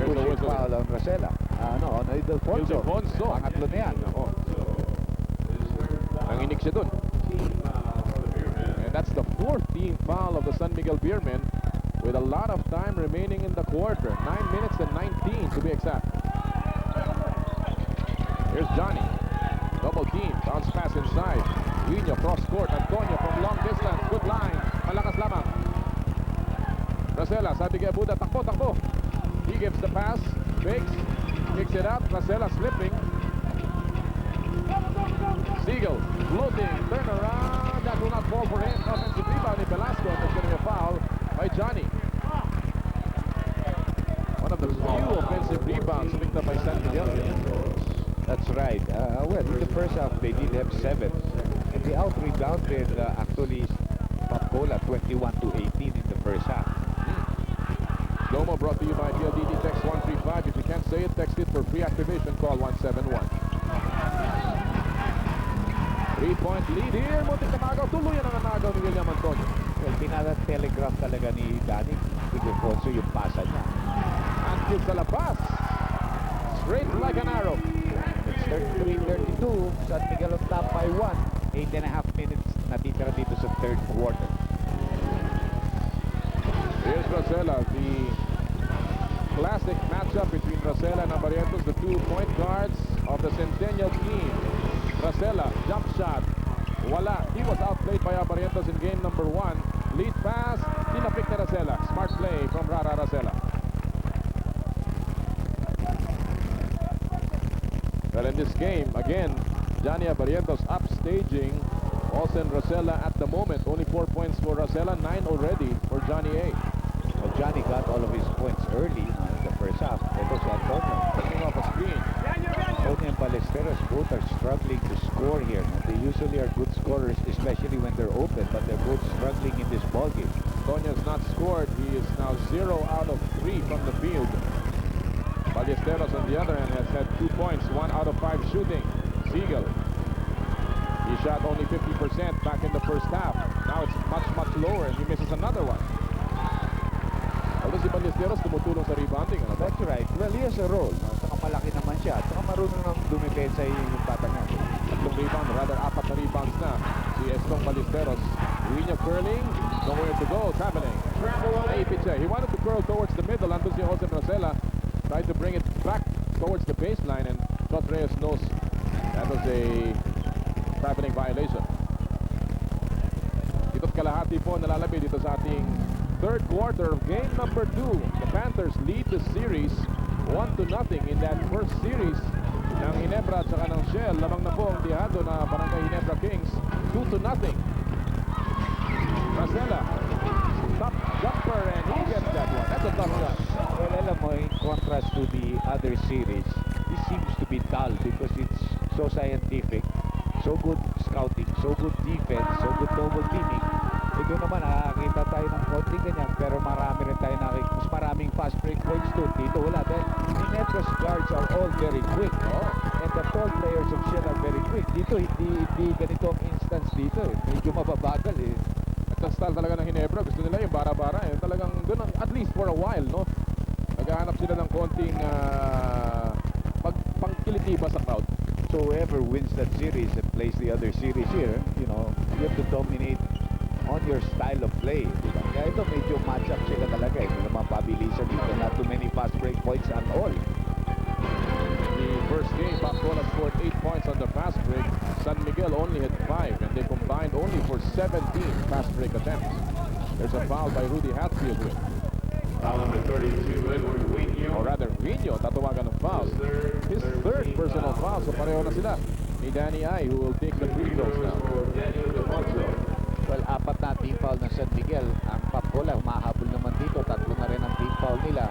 Here's the Pushing whistle. foul on Rosella. On Ildefonso. Ildefonso. Pangatlo na yan. Oo. Nanginig siya dun. And that's the fourth team foul of the San Miguel Beermen with a lot of time remaining in the quarter. 9 minutes and 19 to be exact. Here's Johnny. Double team. Bounce pass inside. Guinyo cross court. Antonio from long distance. Good line. Malakas lamang. Rosella. Sabi kay Abuda. Takbo, takbo. He gives the pass. Fakes. Kicks it out. Rosella slipping. Siegel floating. Turn around. That will not fall for him. Offensive rebound in Velasco. There's going to be a foul by Johnny. One of the few offensive rebounds picked up by San Miguel. That's right. Well, in the first half, they did have 7. And they out-rebounded actually Pop Cola 21-18 in the first half. Lomo brought to you by PLDT text 135. If you can't say it, text it for free activation. Call 171. 3-point lead here. Muntik na magaw. Tuluyan ang nagaw ni William Antonio. Well, pinaka-telegraph talaga ni Danny Ildefonso yung pasa niya. Until sa labas. Straight like an arrow. It's 33-32. San Miguel on top by 1. 8.5 minutes natitira dito sa third quarter. Here's Rosella, the classic matchup between Rosella and Barrientos, the 2 point guards of the Centennial team. Rosella, jump shot. Wala. He was outplayed by Barrientos in game number 1. Lead pass. Tinapik na Rosella. Smart play from Rara Rosella. Well, in this game, again, Johnny Barrientos upstaging Olsen Rosella at the moment. Only 4 points for Rosella, 9 already for Johnny A. Well, Johnny got all of his points early in the first half. Ito si Antonio. Picking off a screen. Antonio and Ballesteros both are struggling to score here. They usually are good scorers, especially when they're open, but they're both struggling in this ballgame. Antonio's not scored. He is now 0 out of 3 from the field. Ballesteros, on the other hand, has had 2 points, 1 out of 5 shooting. Siegel. He shot only 50% back in the first half. Now it's much, much lower, and he misses another one. Although si Ballesteros tumutulong sa rebounding. Ano ba? That's right. Well, he has a role. Saka malaki naman siya. Saka marunong nang dumipensa yung bata niya. Tatlong rebound, rather 4 na rebounds na. Si Estong Ballesteros. Guinyo curling, nowhere to go, traveling. Naipit siya. He wanted to curl towards the middle. Andun si Jose Rosella. Tried to bring it back towards the baseline, and Jot Reyes knows that was a traveling violation. Dito't kalahati po nalalabi dito sa ating third quarter of game number 2. The Panthers lead the series 1-0 in that first series ng Ginebra at saka ng Shell. Lamang na po ang dihado na Barangay Ginebra Kings 2-0. Rosella, top jumper, and he gets that one. That's a tough shot. Well, alam mo, in contrast to the other series, this seems to be dull because it's so scientific, so good scouting, so good defense, so good double teaming. Ito naman, nakakita tayo ng konting ganyan, pero marami rin tayo nakikita. Mas maraming fast break points doon. Dito wala. Dahil Ginebra's guards are all very quick. And the tall players of Shell are very quick. Dito, hindi ganito ang instance dito. Medyo mababagal eh. At ang style talaga ng Ginebra, gusto nila yung bara-bara. Talagang doon, at least for a while, no? Naghahanap sila ng konting pangkilitiba sa crowd. So whoever wins that series and plays the other series here, you know, you have to dominate on your style of play. Diba? Kaya ito medyo match-up sila talaga. Hindi naman pabilisan dito. Not too many fast break points at all. The first game, Pacola scored 8 points on the fast break. San Miguel only had 5, and they combined only for 17 fast break attempts. There's a foul by Rudy Hatfield here. Foul number 32, Edward Wino. Or rather, Rino tatawagan ng foul. His third personal foul, so pareho na sila ni Danny Ai, who will take the free throws now. Daniel Defonso. Well, apat na team foul ng San Miguel. Ang Pacola, humahabol naman dito. Tatlo na rin ang team foul nila.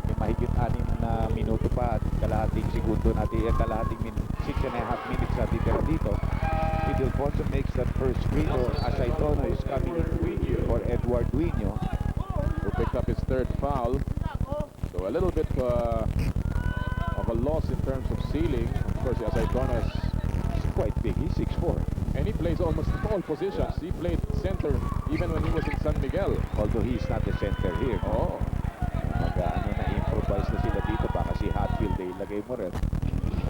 May mahigit 6 na minuto pa at kalahating segundo natin, kalahating 6.5 minutes natin tira dito. Si Delfonso makes that first free throw. Asaitono is coming for Edward Duino. Who picked up his third foul. So a little bit of a loss in terms of ceiling. Of course, Asaitono is Quite big. He's 6'4". and he plays almost all positions. He played center even when he was in San Miguel. Although he's not the center here. Oh, Na-improvise na sila dito. Baka si Hatfield ilagay mo rin.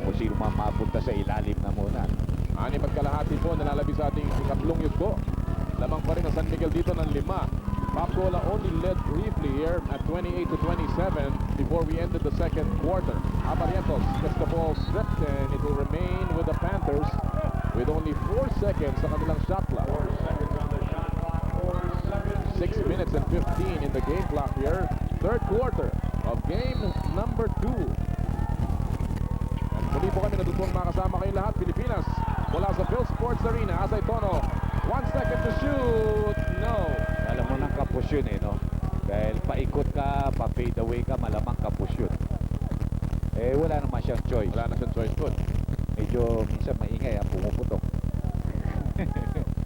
Kung sino man mapunta sa ilalim na muna. 6 at kalahati po nalalabi sa ating ikatlong yugto. Lamang pa rin ang San Miguel dito ng 5. Pacola only led briefly here at 28-27 before we ended the second quarter. Abarientos gets the ball stripped and it will remain with the Panthers with only 4 seconds sa kanilang shot clock. 6 minutes and 15 in the game clock here. Third quarter of game number 2. At muli po kami natutong makasama kayong lahat, Pilipinas. Mula sa Phil Sports Arena, Asaitono. 1 second to shoot. No. Alam mo ng kapos yun no? Dahil paikot ka, pa-fade away ka, malamang kapos yun. Eh, wala naman siyang choice. Wala na siyang choice foot. Medyo minsan maingay, pumuputok.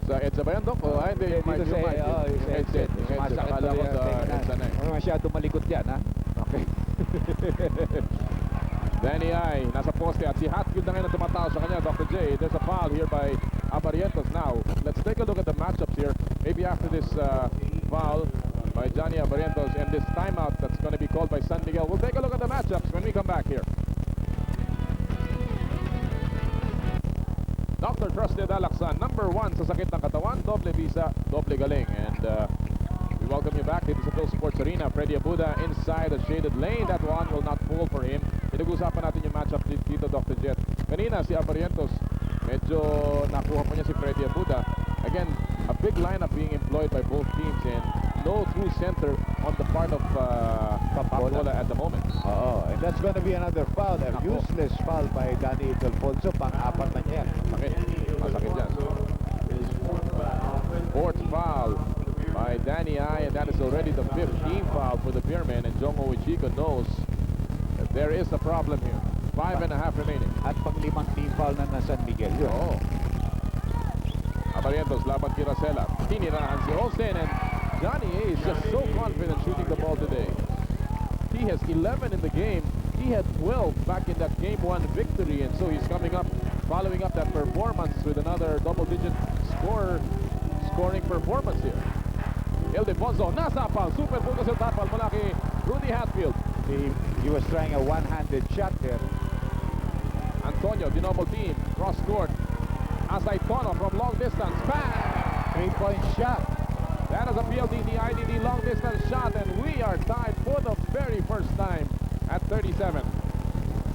Sa EDSA ba yan, Doc? O, ay, hindi. Yung mic, yung mic. Yung headset. Yung headset. Sumasakit Akala ko sa EDSA na eh. Masyado malikot yan, ha? Okay. Danny Ai, nasa poste at si Hatfield na ngayon na tumataas sa kanya, Dr. J. There's a foul here by Abarientos now. Let's take a look at the matchups here. Maybe after this foul by Johnny Abarientos and this timeout that's going to be called by San Miguel. We'll take a look at the matchups when we come back here. Dr. Trusted Alaksan, number 1 sa sakit ng katawan, doble visa, doble galing. And we welcome you back dito sa Phil Sports Arena. Freddy Abuda inside the shaded lane. That one will not fall for him. Pinag-usapan natin yung matchup dito, Dr. Jet. Kanina, si Abarientos, medyo nakuha po niya si Freddy Abuda. Again, a big lineup being employed by both teams and no true center on the part of Pacola at the moment. Oo, and that's gonna be another foul. A useless foul by Danny Delfonso. Pang-apat na niya. Sakit. Masakit yan. Fourth foul by Danny Ai, and that is already the 15th foul for the Beermen, and Jongo Ichigo knows that there is a problem here. 5.5 remaining. At pang-limang team foul na San Miguel yun. Oh. Abarientos laban kay Racela. Tinirahan si Olsen, and Johnny A is just so confident shooting the ball today. He has 11 in the game. He had 12 back in that game 1 victory, and so he's coming up, following up that performance with another double-digit scoring performance here. Ildefonso, nasapal, super puntos yung tapal mula kay Rudy Hatfield. He was trying a one-handed shot there. Antonio, Dinoble team, cross court. Asaitono from long distance, pass! 3-point shot. That is a PLDT IDD long distance shot, and we are tied for the very first time at 37.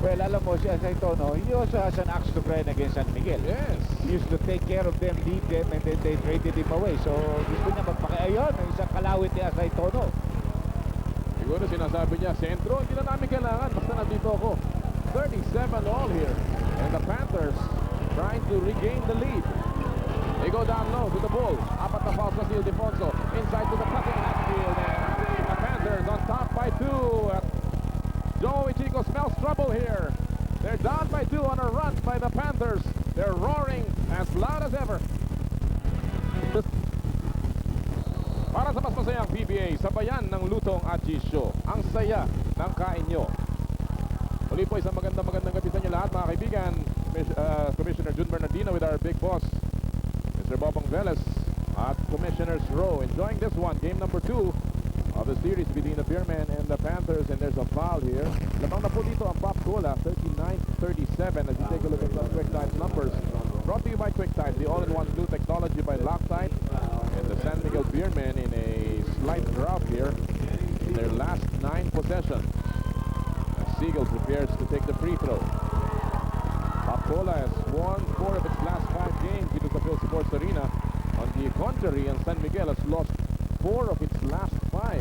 Well, alam mo, si Asaitono, he also has an axe to grind against San Miguel. Yes. He used to take care of them, lead them, and then they traded him away. So, gusto niya magpakaayon ng isang kalawit ni Asaitono. Siguro sinasabi niya, sentro, hindi na namin kailangan, basta nandito ako. 37 all here. And the Panthers trying to regain the lead. They go down low to the Bulls. Apat na fouls na si Ildefonso. Inside to the cutting Hatfield. And the Panthers on top by 2. Joe Ichigo smells trouble here. They're down by 2 on a run by the Panthers. They're roaring as loud as ever. Para sa mas masayang PBA, sabayan ng lutong at Show. Ang saya ng kain nyo. Uli po isang magandang gabi sa inyo lahat, mga kaibigan. Commissioner Jun Bernardino with our big boss, Mr. Bobong Veles, at Commissioner's Row. Enjoying this one, game number 2 of the series between the Beermen and the Panthers, and there's a foul here. Lamang na po dito ang Pop Cola, 39-37 as you take a look at some Quick Times numbers. Brought to you by Quick Times, the all-in-one glue technology by Loctite, and the San Miguel Beermen in a slight drought here in their last 9 possessions. As Siegel prepares to take the free throw. Pop Cola has won 4 of its last 5 games dito sa Phil Sports Arena. On the contrary, ang San Miguel has lost 4 of its last 5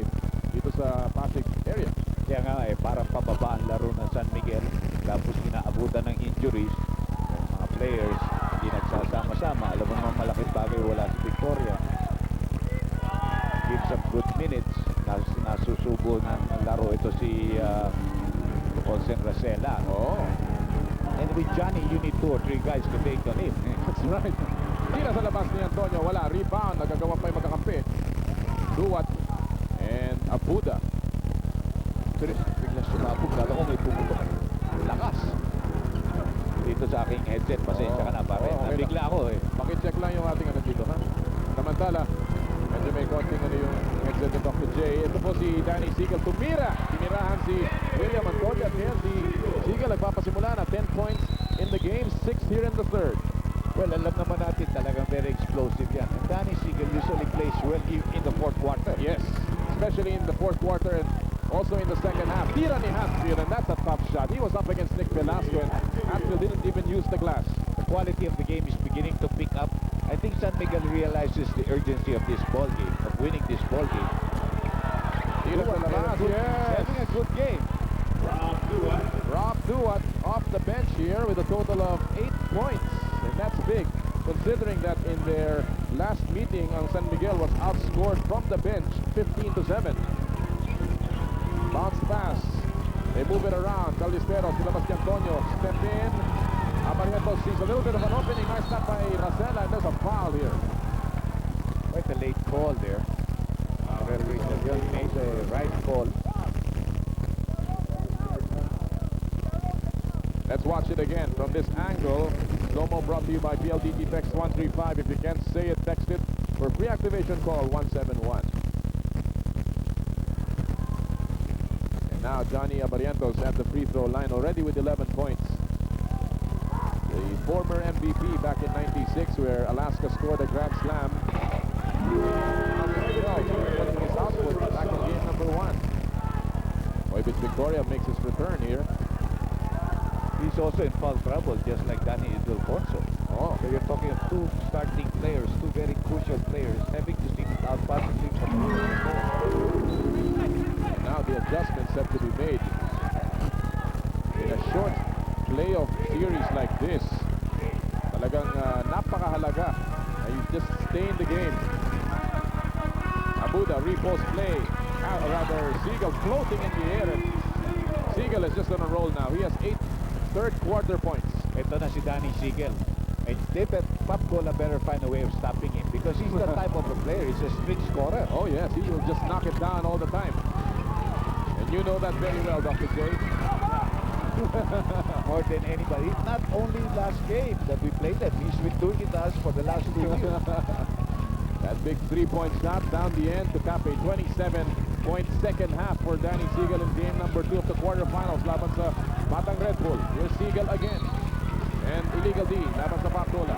dito sa Pasig area. Kaya nga parang pababa ang laro ng San Miguel. Tapos inaabutan ng injuries. Yung mga players hindi nagsasama-sama. Alam mo naman malaking bagay wala si Victoria. Give some good minutes. Nasusubo ng laro ito si Olsen Racela. Oh, And with Johnny, you need 2 or 3 guys to take on him. that's right. Tira sa labas ni Antonio, wala. Rebound, nagagawa pa yung magkakampi. Duwat and Abuda. Pero biglang sumabog. Kala ko may pumutok. Lakas. Dito sa aking headset. Pasensya ka na pare. Oo, okay Nabigla ako eh. Pakicheck lang yung ating ano dito, ha? Samantala, medyo may konting ano yung headset ni Dr. J. Ito po si Danny Siegel. Tinirahan si William Antonio. At ngayon si Siegel nagpapasimula na 10 points in the game. 6 here in the third. Well, alam naman natin talagang very explosive yan. And Danny Siegel usually plays well in the fourth quarter. Yes, especially in the fourth quarter and also in the second half. Tira ni Hatfield, and that's a tough shot. He was up against Nick Velasco, and Hatfield didn't even use the glass. The quality of the game is beginning to pick up. I think San Miguel realizes the urgency of this ball game, of winning this ball game. Tira sa labas, yes. Having a good game. Rob Duat off the bench here with a total of 8 points, and that's big considering that in their last meeting, ang San Miguel was outscored from the bench 15-7. Bounce pass. They move it around. Calistero, silabas ni Antonio. Step in. Abarientos sees a little bit of an opening. Nice stop by Racela, and there's a foul here. Quite a late call there. Federico Leon made the right call. Let's watch it again from this angle. Slow-mo brought to you by PLDT Text 135. If you can't say it, text it. For free activation, call 171. And now Johnny Abarientos at the free throw line already with 11 points. The former MVP back in '96 where Alaska scored a Grand Slam. Putting his output back in game number 1. Oibit Victoria makes his return here. He's also in foul trouble, just like Danny Ildefonso. Oh, So you're talking of 2 starting players, 2 very crucial players, having to see out passing from now the adjustments have to be made. In a short playoff series like this, talagang napakahalaga na you just stay in the game. Abuda, repost play. Rather, Siegel floating in the air. And Siegel is just on a roll now. He has 8 third quarter points. Ito na si Danny Siegel. And Pop Cola better find a way of stopping him because he's the type of a player. He's a street scorer. Oh yes, he will just knock it down all the time. And you know that very well, Dr. J. More than anybody. Not only last game that we played them. He's been doing it to us for the last 2 years. That big 3-point shot down the end to cap a 27-point second half for Danny Siegel in game number 2 of the quarterfinals laban sa Batang Red Bull. Here's Siegel again. And illegal D laban sa Pop Cola.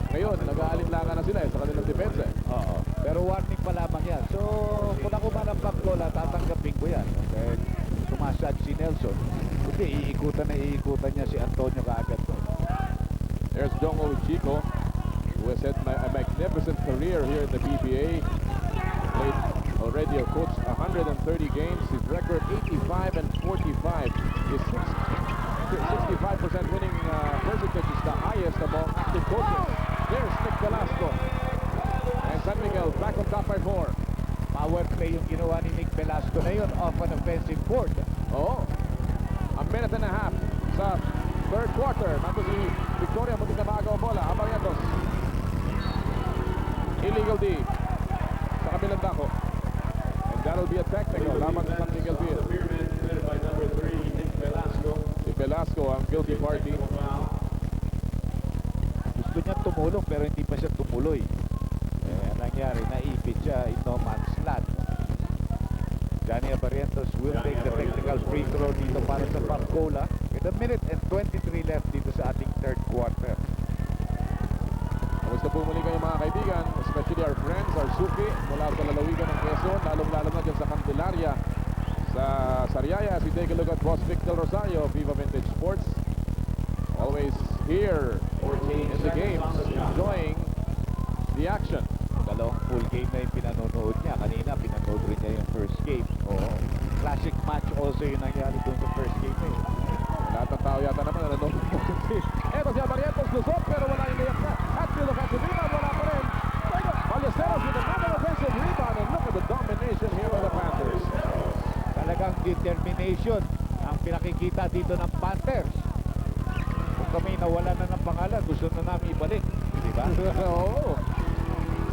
Ngayon, nag-aalinlangan na sila sa kanilang depensa. Oo. Pero warning pa lamang yan. So, kung ako man ang Pop Cola, tatanggapin ko yan. Okay? Tumasad si Nelson. Hindi, iikutan niya si Antonio kaagad to. There's Jongo Chico, who has had a magnificent career here in the PBA. Played already a coach 130 games. His record 85 and 45. His 65% winning percentage is the highest among active coaches. There's Nick Velasco. And San Miguel back on top by 4. Power play yung ginawa ni Nick Velasco na yun off an offensive board. Oh, a minute and a half sa third quarter. Nandun si Victoria, mutik na bago ang bola. Abarientos. Illegal D. Sa kabilang dako. And that'll be a technical. Laban sa San Miguel Field. Si Velasco ang guilty party. Gusto niya tumulong pero hindi pa siya tumuloy. nangyari, naipit siya in no man's land. Johnny Abarientos will take the technical free throw dito para sa Papcola with 1:23 left dito sa ating third quarter. Kamusta po muli kayo mga kaibigan, especially our friends, our suki mula sa lalawigan ng Quezon, lalong-lalo na dyan sa Candelaria, sa Sariaya, as we take a look at Boss Vic Del Rosario, Viva Vintage Sports. Always here in the games, enjoying the action. Dalawang full game na yung pinanonood niya. Kanina, pinanood rin niya yung first game. Classic match also yung nangyari doon sa first game na yun. Lahat ng tao yata naman nanonood. Eto si Abarientos lusot pero wala yung layak na. Hatfield offensive rebound, wala pa rin. Ballesteros with another offensive rebound, and look at the domination here of the Panthers. Talagang determination ang pinakikita dito ng Panthers. Kung kami nawala na ng pangalan, gusto na namin ibalik. Di ba? Oh.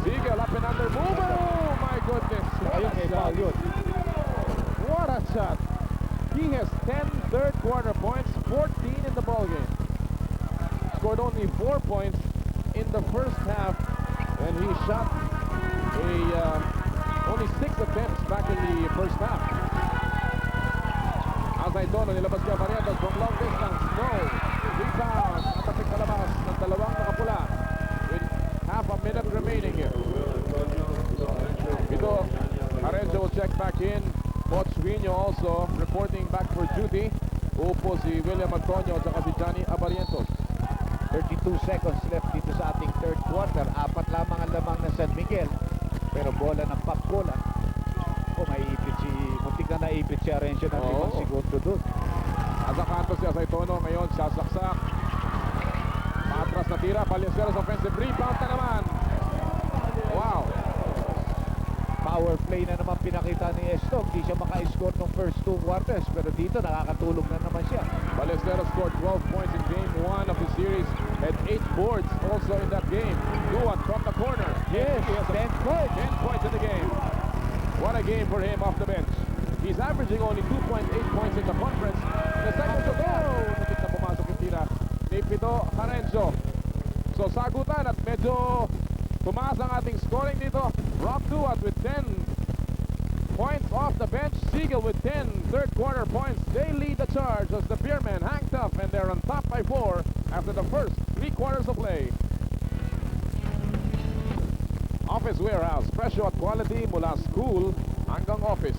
Siegel up and under move. Oh my goodness. What Ayun, a may foul shot. yun. What a shot. He has 10 third quarter points, 14 in the ball game. Scored only 4 points in the first half, and he shot only 6 attempts back in the first half. Azaytono nilabas niya Barrientos from long distance. No. Rebound. Natapik kalabas ng dalawang nakapula with half a minute remaining here. Ito, Arenzo will check back in. Coach Vino also reporting back for duty. Upo si William Antonio at saka si Johnny Abarientos. 32 seconds left dito sa ating third quarter. Apat lamang ang lamang ng San Miguel. Pero bola ng Papcola. Muntik na naipit si Arencio ng 5 segundo doon. Azakanto si Azaytono ngayon, sasaksak. Patras na tira, Ballesteros offensive rebound na naman. Wow. Power play na naman pinakita ni Estok. Di siya maka-score ng first 2 quarters. Pero dito nakakatulong na naman siya. Ballesteros scored 12 points in game 1 of the series. Had 8 boards also in that game. Duan from the corner. Yes, He has 10 points. 10 points in the game. What a game for him off the bench. He's averaging only 2.8 points in the conference. The second to go. Nakit na pumasok yung tira ni Pito Arenzo. So sagutan at medyo tumaas ang ating scoring dito. Rock Duat with 10 points off the bench. Siegel with 10 third quarter points. They lead the charge as the Beermen hang tough, and they're on top by 4 after the first 3 quarters of play. Office Warehouse, presyo at quality mula school hanggang office.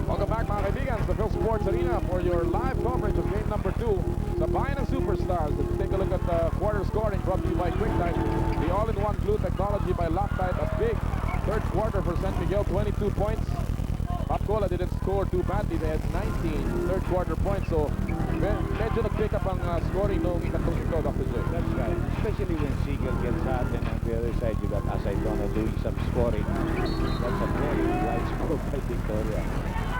Welcome back mga kaibigan sa Phil Sports Arena for your live coverage of game number 2 sa Bayan ng Superstars. Let's take a look at the quarter scoring brought to you by QuickTime. The all-in-one glue technology by Loctite. A big third quarter for San Miguel, 22 points. Papcola didn't score too badly. They had 19 third quarter points. So medyo nag-pick up ang scoring noong katong ito, Dr. J. That's right. Especially when Siegel gets hot, and on the other side you got Azaytono doing some scoring. That's a very wide scope by Victoria.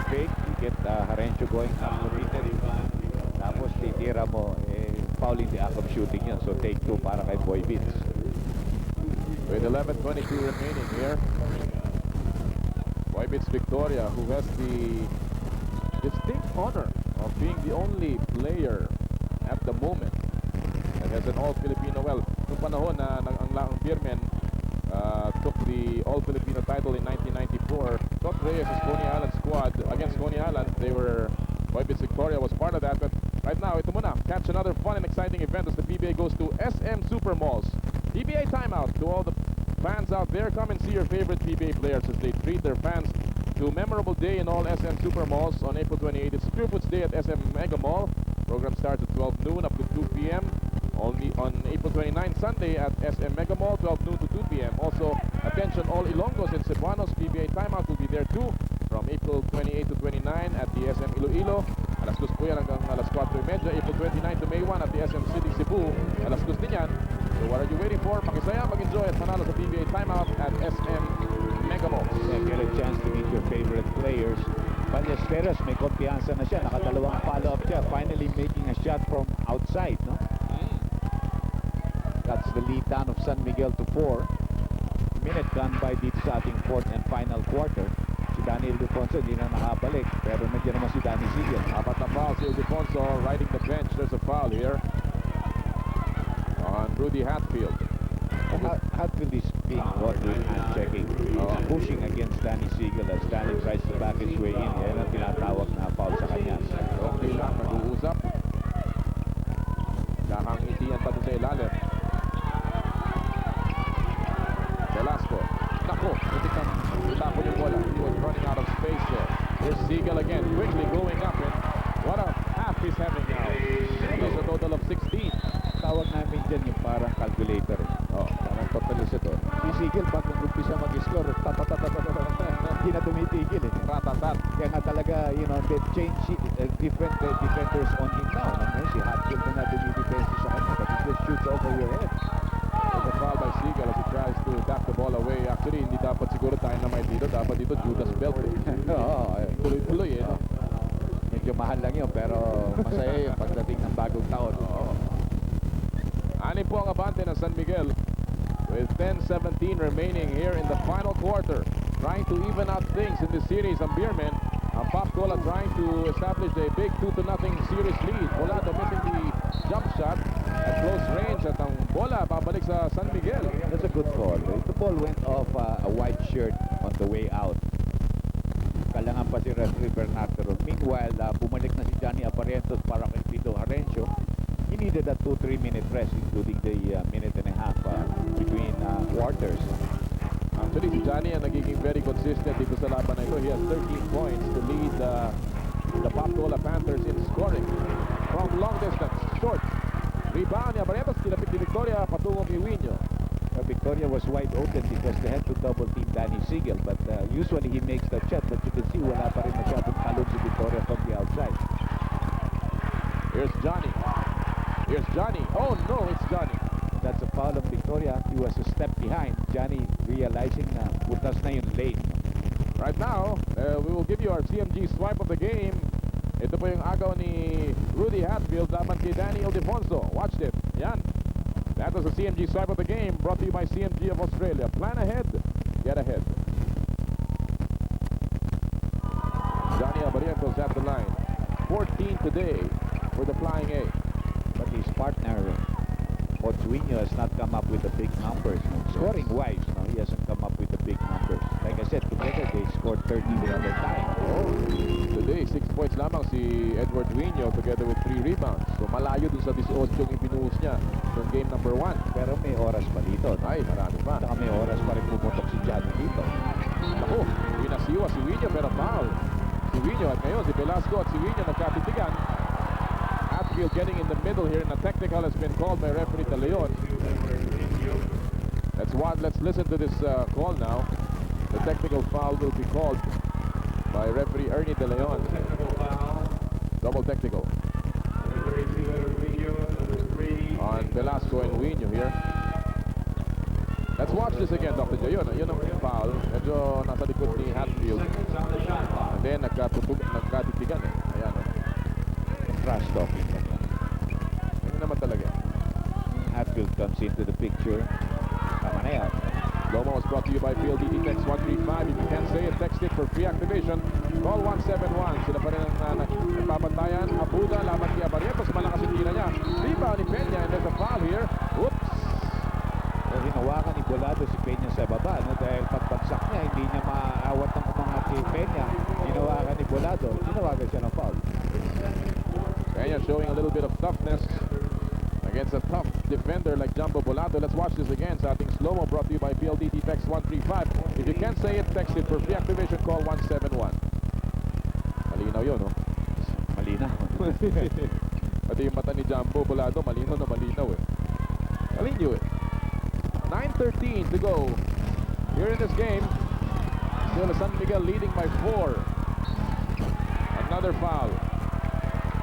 Big, you get Arencio going unlimited. Tapos titira mo, foul in the act of shooting yan. So take 2 para kay Boy Vince. With 11:22 remaining here, Boy Vince Victoria, who has the distinct honor of being the only player at the moment that has an all-Filipino. Well, noong panahon na ang Beermen took the all-Filipino title in 1994, Tot Reyes' Coney Island squad against Coney Island, Boy Vince Victoria was part of that. But right now, ito muna, catch another fun and exciting event as the PBA goes to SM Super Malls. PBA timeout to all the fans out there. Come and see your favorite PBA players as they treat their fans to a memorable day in all SM Super Malls on April 28. It's Purefoot's Day at SM Mega Mall. Program starts at 12 noon up to 2 p.m. Only on April 29, Sunday at SM Mega Mall, 12 noon to 2 p.m. Also, attention all Ilonggos and Cebuanos, PBA timeout will be there too from April 28 to 29 at the SM Iloilo. Alas 2 po yan hanggang alas 4:30. April 29 to May 1 at the SM City Cebu. Alas 2 din yan. So what are you waiting for? Makisaya, mag-enjoy at manalo sa PBA timeout at SM Mega Mall. Yeah, get a chance to meet your favorite players. Ballesteros, may kumpiyansa na siya. Nakadalawang follow-up siya. Finally making a shot from outside, no? That's the lead down of San Miguel to 4. Minute gone by dito sa ating fourth and final quarter. Si Daniel Defonso hindi na nakabalik. Pero nandiyan naman si Danny Siegel. Apat na foul si Defonso riding the bench. There's a foul here on Rudy Hatfield. Hatfield is being caught with hand checking. Pushing against Danny Siegel as Danny tries to back his way in. Yan ang tinatawag na foul sa kanya. Okay lang, nag-uusap. Kakangitian pa doon sa ilalim. Velasco. Nako, hindi ka itapon yung bola. He was running out of space there. Here's Siegel again, quickly going up. And what a half he's having now. He's a total of 16. Tawag namin dyan yung parang calculator. Parang totalisador. Si Siegel, pag umpisa mag-score, hindi na tumitigil eh. Ratatat. Kaya nga talaga, you know, they change different defenders on him now. Si Hatfield na dumidefense sa kanya, but he just shoots over your head. There's a foul by Siegel as he tries to tap the ball away. Actually, hindi dapat siguro tayo na may dito. Dapat dito Judas Belt. Tuloy-tuloy eh. No? Medyo mahal lang yun, pero masaya yung pagdating ng bagong taon. Ani po ang abante ng San Miguel with 10-17 remaining here in the final quarter. Trying to even out things in this series. Ang Beermen, ang Pop Cola trying to establish a big 2-0 series lead. Bolado missing the jump shot at close range at ang bola babalik sa San Miguel. That's a good call. The ball went off a white shirt on the way out. Kalangan pa si referee Bernardo. Meanwhile, bumalik na si Johnny Aparientos para kay Pido Arencio. He needed a 2-3 minute rest, including the minute and a half between quarters. Actually, si Johnny ang nagiging very consistent dito sa laban na ito. He has 13 points to lead the Pop Cola Panthers in scoring. From long distance, short. Rebound ni Aparientos, kinapit ni Victoria, patungong kay Wino. Victoria was wide open because they had to double team Danny Siegel, but usually he makes that shot, but you can see wala pa rin masyadong talon si Victoria from the outside. Here's Johnny. Here's Johnny. Oh no, it's Johnny. That's a foul of Victoria. He was a step behind. Johnny realizing na butas na yung lane. Right now, we will give you our CMG swipe of the game. Ito po yung agaw ni Rudy Hatfield laban kay Danny Ildefonso. Watch it. Yan. That was the CMG swipe of the game brought to you by CMG of Australia. Plan ahead, get ahead. Johnny Aparientos at the line. 14 today for the Flying A. But his partner, Ochoinho, has not come up with the big numbers. Scoring wise, no, he hasn't come up with the big numbers. Like I said, together they scored 30 the other time. Today, 6 points lamang si Edward Wino together with 3 rebounds. So malayo dun sa 18 yung ibinuhos niya ng game number 1. Pero may oras pa dito. No? Ay, marami pa. Saka may oras pa rin pumutok si Johnny dito. Ako, pinasiwa si Wino pero foul. Si Wino at ngayon si Velasco at si Wino nagkatitigan. Hatfield getting in the middle here and a technical has been called by referee De Leon. Let's listen to this call now. The technical foul will be called by referee Ernie De Leon. Double technical on Velasco and Wino here. Let's watch this again, Dr. J. Yun ang foul. Medyo nasa likod ni Hatfield. And then nagkatitigan eh. Ayan. Trash talking. Yun naman talaga. Hatfield comes into the picture. Tama na yan. Lomo was brought to you by PLDT Text 135. If you can't say it, text it for free activation. Call 171. Sila pa rin ang nagpapantayan. Abuda laban kay Aparientos. Malakas yung tira niya. Rebound ni Peña and there's a foul here. Whoops! So, hinawakan ni Bolado si Peña sa baba. No? Dahil pagbagsak niya, hindi niya maaawat ng umangat si Peña. Hinawakan ni Bolado. Hinawakan siya ng foul. Peña showing a little bit of toughness against a tough defender like Jumbo Bolado. Let's watch this again. Sa ating slow-mo brought to you by PLDT Text 135. If you can't say it, text it for free activation. Call 171. Malinaw yun, no? Malinaw. Pati yung mata ni Jumbo Bolado, malinaw na malinaw eh. Malinaw eh. 9:13 to go here in this game. Still San Miguel leading by 4. Another foul.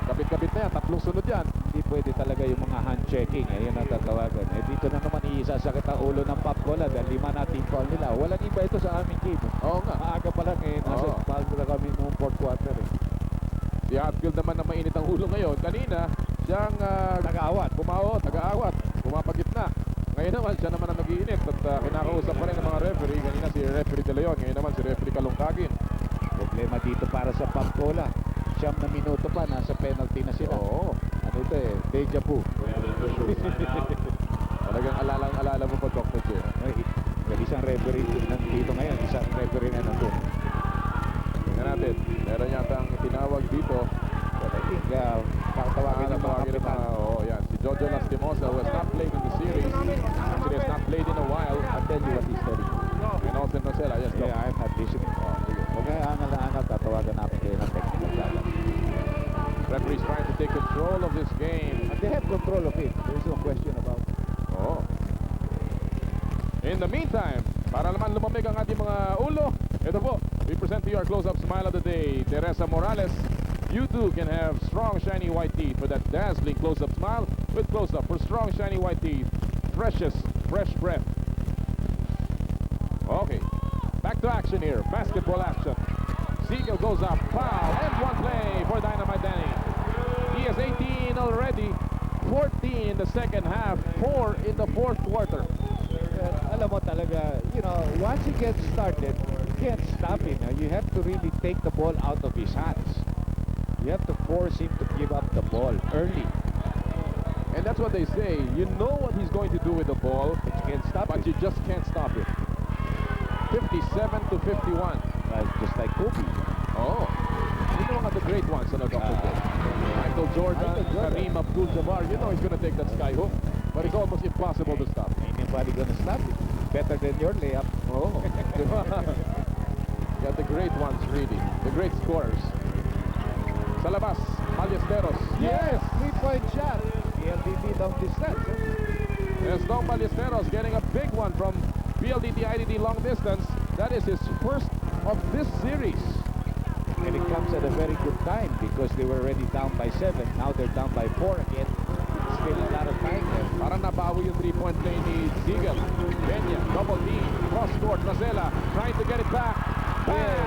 Kapit-kapit na yan, tatlong sunod yan. Hindi pwede talaga yung mga hand-checking. Ayun ang tatawagan. Eh, dito na naman iisasakit ang ulo ng Pop Cola dahil 5 nating foul nila. Walang iba ito sa aming game. Oo nga. Maaga pa lang eh. Nasa foul na kami noong 4th quarter eh. Si Hatfield naman na mainit ang ulo ngayon. Kanina, siyang Nag-aawat. nag-aawat, pumapagitna. Ngayon naman, siya naman ang nag-iinit at kinakausap pa rin ng mga referee. Kanina si referee De Leon, ngayon naman si referee Kalungkagin. Problema dito para sa Pop Cola. 9 na minuto pa, nasa penalty na sila. Oo. Ano ito eh, deja vu. Talagang alala mo pa, Dr. J. referee nandito ngayon. Isang referee na nandun. Tingnan natin. Meron yata ang tinawag dito. But I think, pakatawagin ng mga Tawagin ng kapitan. mga, oh yan, si Jojo Lastimosa who has not played in the series. Actually has not played in a while. I'll tell you what he's telling you. And Austin Rosella, yes, go. Yeah, I'm not listening. Huwag kaya angal-angal, tatawagan namin kayo ng technical data. Referee's trying to take control of this game. And they have control of it. There's no question about it. Oh. In the meantime, para naman lumamig ang ating mga ulo, ito po, we present to you our close-up smile of the day, Teresa Morales. You too can have strong, shiny white teeth for that dazzling close-up smile with close-up for strong, shiny white teeth. Freshest, fresh breath. Okay, back to action here. Basketball action. Siegel goes up, foul, and one play for Dynamite Danny. He has 18 already, 14 in the second half, 4 in the fourth quarter. Alam mo talaga, you know, once he gets started, you can't stop him. You have to really take the ball out of his hands. You have to force him to give up the ball early. And that's what they say. You know what he's going to do with the ball, But you can't stop but it. you just can't stop it. 57 to 51. Just like Kobe. Oh. You know mga the great ones na nagkakapit. Michael Jordan, Michael Jordan. Kareem Abdul-Jabbar. You know he's going to take that sky hook, but it's almost impossible to stop. Ain't nobody gonna stop it. Better than your layup. Oh. Got the great ones really, the great scorers. Sa labas, Ballesteros. Yes, three-point shot. PLDT long distance. There's Dom Ballesteros getting a big one from PLDT IDT long distance. That is his first of this series. And it comes at a very good time because they were already down by 7. Now they're down by 4 again. Still a lot of time there. Parang nabawi yung three-point play ni Siegel. Peña, double D, cross-court, Rosella trying to get it back. Bang!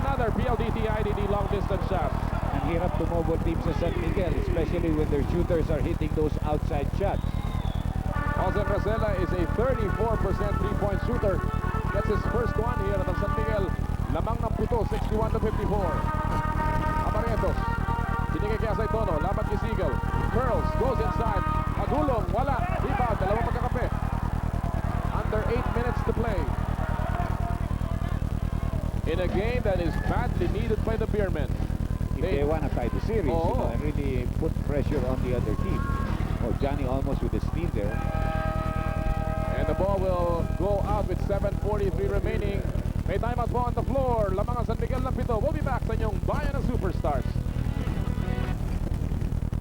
Another PLDT IDT long distance shot. Ang hirap tumobol team sa San Miguel, especially when their shooters are hitting those outside shots. Jose Rosella is a 34% three-point shooter. That's his first one here at San Miguel. Lamang ng puto, 61 to 54. Aparietos. Binigay kaya sa Tono. Laban kay Siegel. Curls, goes inside. Agulong, wala. Rebound, dalawang magkakape. Under 8 minutes to play. In a game that is badly needed by the Beermen. If they want to tie the series, you know, and really put pressure on the other team. Oh, Johnny almost with a steal there. And the ball will go out with 7:43 remaining. May timeout po on the floor. Lamang ang San Miguel ng pito. We'll be back sa inyong Bayan ng Superstars.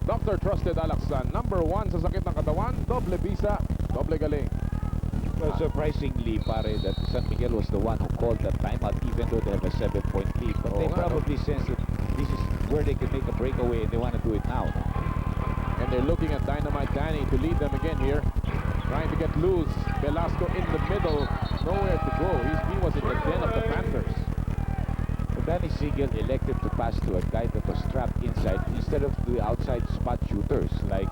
Dr. Trusted Alaksan, number 1 sa sakit ng katawan, doble visa, doble galing. Well, surprisingly, pare, that San Miguel was the one who called that timeout even though they have a 7-point lead. But they Oo nga, no? probably sense that this is where they can make a breakaway and they want to do it now. And they're looking at Dynamite Danny to lead them again here. Trying to get loose. Velasco in the middle. Nowhere to go. He was in the den of the Panthers. But Danny Siegel elected to pass to a guy that was trapped inside instead of the outside spot shooters like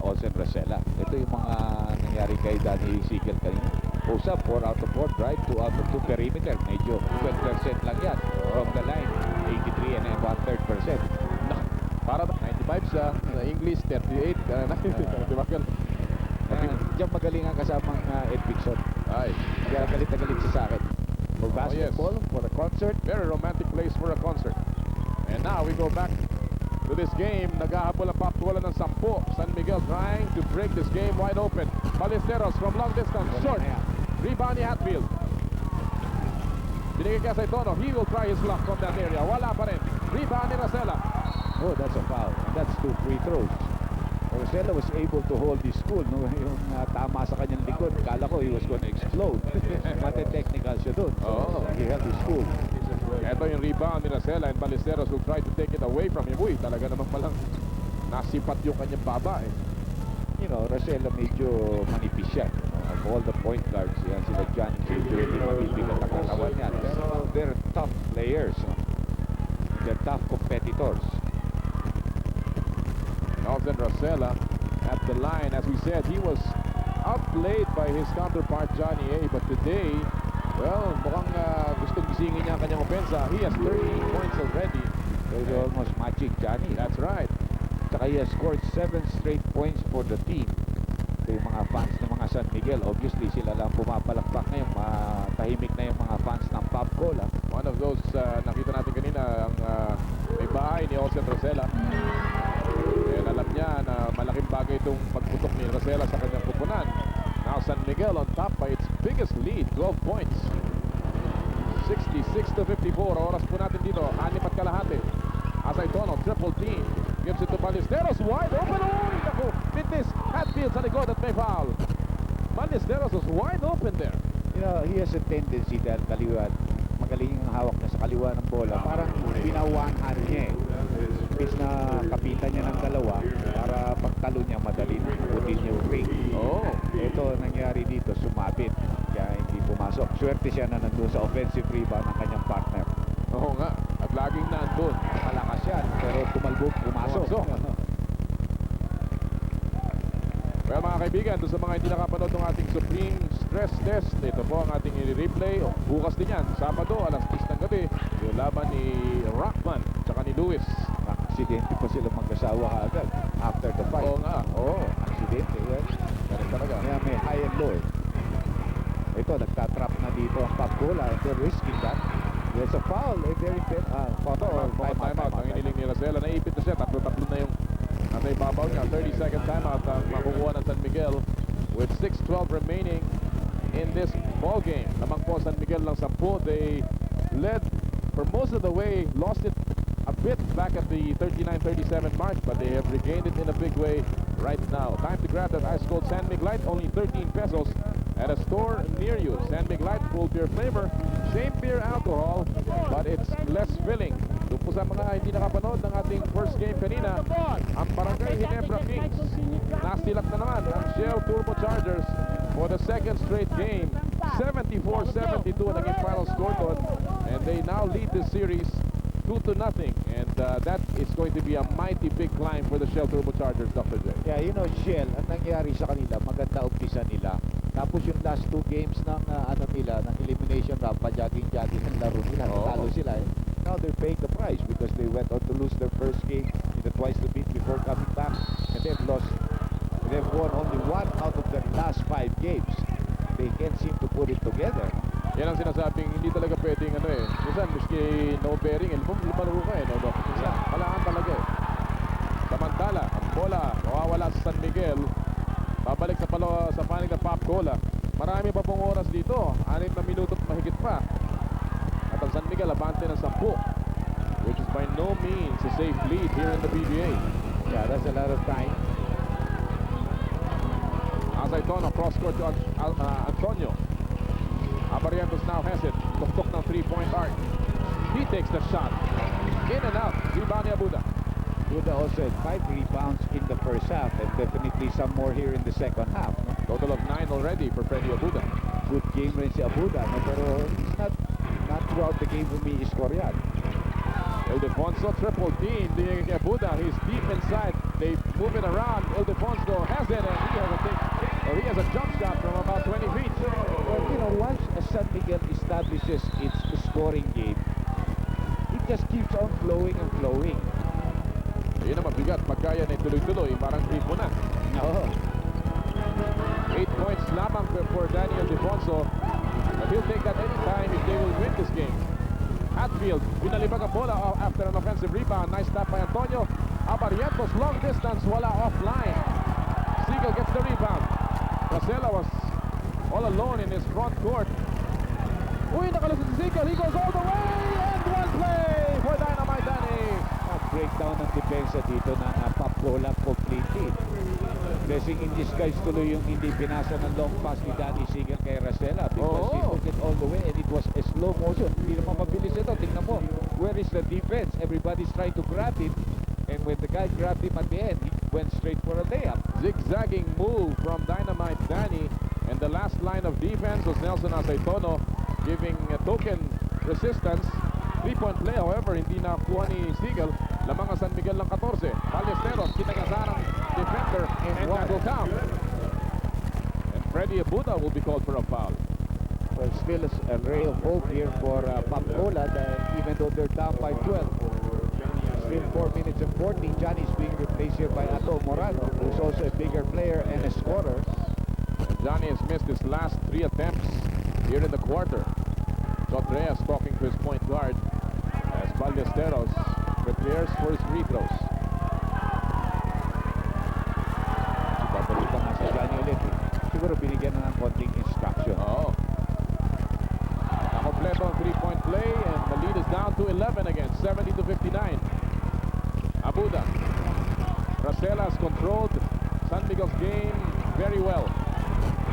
Olsen Rosella. Ito yung mga nangyari kay Danny Siegel kanina. Post up, 4 out of 4 drive, 2 out of 2 perimeter. Medyo 12% lang yan. From the line, 83 and 1/3%. Para 95 siya. Sa English, 38. Di ba? Diyan magaling ang kasamang Ed Pixon. Ay. Kaya galit na galit siya sa akin. For Oh, basketball, yes. for a concert. Very romantic place for a concert. And now we go back to this game. Naghahabol ang Paptuala ng 10. San Miguel trying to break this game wide open. Ballesteros from long distance. Short. Rebound ni Hatfield. Binigay kaya sa Tono. He will try his luck from that area. Wala pa rin. Rebound ni Rosella. Oh, that's a foul. And that's 2 free throws. Rosella was able to hold his cool. No? Yung tama sa kanyang likod, kala ko he was going to explode. Mate-technical siya dun. So, Oo. he held his cool. Ito yung rebound ni Rosella and Ballesteros will try to take it away from him. Uy, talaga namang palang nasipat yung kanyang baba eh. You know, Rosella medyo manipis siya. Of all the point guards, yan sila Johnny. Medyo hindi mabibigat ang katawan niya. Pero they're tough players. No? They're tough competitors. Nelson Rosella at the line. As we said, he was outplayed by his counterpart Johnny A. But today, well, mukhang gustong gisingin niya ang kanyang opensa. He has 13 points already. So they're almost matching Johnny. That's right. Saka he has scored 7 straight points for the team. Ito yung mga fans ng mga San Miguel. Obviously, sila lang pumapalakpak ngayon. Tahimik na yung mga fans ng Pop Cola. One of those nakita natin kanina ang may bahay ni Jose Rosella. And alam niya na malaking bagay itong pagputok ni Rosella sa kanyang kupunan. Now San Miguel on top by its biggest lead, 12 points. 66-54. Oras po natin dito, 6 at kalahati. Azaytono, triple team. Gives it to Ballesteros, wide open. Uy, naku, Mintis, Hatfield sa likod at may foul. Ballesteros was wide open there. You know, he has a tendency dahil kaliwa, magaling ang hawak niya sa kaliwa ng bola. Parang pinawanhan niya eh. Imbis na kapitan niya ng dalawa para pagtalo niya madali putin yung ring. Oh, Ito nangyari dito, sumabit. Kaya hindi pumasok. Swerte siya na nandun sa offensive rebound ng kanyang partner. oo nga. At laging nandun. Malakas yan, pero tumalbog, pumasok. Well mga kaibigan, doon sa mga hindi nakapanood ng ating Supreme Stress Test, ito po ang ating i-replay. Bukas din yan, Sabado, alas 10 ng gabi. Yung laban ni Rockman, tsaka ni Lewis. Aksidente pa sila mag-asawa agad after the fight. Oo nga. Oo, aksidente. Yan. Ganun talaga. Kaya may high and low eh. Ito, nagtatrap na dito ang Papola and they're risking that. There's a foul. Foul Timeout. Ang iniling ni Rosella, naipit na siya. Tatlo-tatlo na yung nasa ibabaw niya. 30-second timeout ang makukuha ng San Miguel with 6:12 remaining in this ball game. Lamang po San Miguel ng 10. They led for most of the way, lost it a bit back at the 39-37 mark, but they have regained it in a big way right now. Time to grab that ice cold San Mig Light, only 13 pesos at a store near you. San Mig Light, full beer flavor, same beer alcohol, but it's less filling. Doon po sa mga hindi nakapanood ng ating first game kanina, ang Barangay Ginebra Kings, nasilak na naman ang Shell Turbochargers for the second straight game. 74-72 ang naging final score doon, and they now lead the series 2-0, and that is going to be a mighty big climb for the Shell Turbochargers, Dr. J. Yeah, you know, Shell, ang nangyari sa kanila, maganda umpisa nila. Tapos yung last 2 games ng ng elimination round, pa-jogging-jogging ang laro nila. Oo. Talo sila eh. Now they're paying the price because they went on to lose their first game in the twice to beat before coming back. And they've won only 1 out of their last 5 games. They can't seem to put it together. Yan ang sinasabing hindi talaga pwedeng minsan miski no bearing, lumaro ka no, Doc? Minsan, kailangan talaga eh. Samantala, ang bola mawawala sa San Miguel, babalik sa panig ng Pop Cola. Marami pa pong oras dito, 6 na minuto at mahigit pa. At ang San Miguel abante ng 10, which is by no means a safe lead here in the PBA. Yeah, that's a lot of time. Azaytono, cross court to Antonio. Abarientos now has it. Tuktok ng 3-point arc. He takes the shot. In and out. Rebound ni Abuda. Buda also had 5 rebounds in the first half and definitely some more here in the second half. No? Total of 9 already for Freddy Abuda. Good game rin si Abuda, no? Pero it's not throughout the game umi-score yan. Ildefonso triple team. The Abuda, he's deep inside. They move it around. Ildefonso has it, and he has a jump shot from about 20 feet. But you know, once San Miguel establishes its scoring game, it just keeps on flowing and flowing. Yun ang mabigat. Pagka yan ay tuloy-tuloy, parang gripo na. No. 8 points lamang for Daniel Ildefonso. But he'll take that anytime if they will win this game. Hatfield, binalibag ang bola after an offensive rebound. Nice tap by Antonio. Abarientos, long distance, wala offline. Siegel gets the rebound. Rosella was all alone in his front court. Uy, nakalusot si Siegel. He goes all the way, and one play for Dynamite Danny. Breakdown ng depensa dito ng Papola completely. Blessing in disguise tuloy yung hindi pinasa ng long pass ni Danny Siegel kay Rosella because he took it all the way and it was a slow motion. Hindi naman mabilis ito. Tingnan mo, where is the defense? Everybody's trying to grab it, and when the guy grabbed him at the end, he went straight for a layup. Zigzagging move from Dynamite Danny, and the last line of defense was Nelson Azaytono giving a token resistance. 3-point play, however, hindi nakuha ni Siegel. Lamang ang San Miguel ng 14. Ballesteros, kinagasanang defender, and that will count. And Freddy Abuda will be called for a foul. Well, still a ray of hope here for Papola, that even though they're down by 12, still 4 minutes and 40. Johnny's being replaced here by Ato Morano, who's also a bigger player and a scorer. And Johnny has missed his last 3 attempts here in the quarter. Jot Reyes talking to his point guard as Ballesteros prepares for his free throws. Babalikan nga si Johnny ulit. Siguro binigyan na ng konting instruction. Oo. Nakompleto ang 3-point play and the lead is down to 11 again, 70-59. Abuda. Rosella has controlled San Miguel's game very well.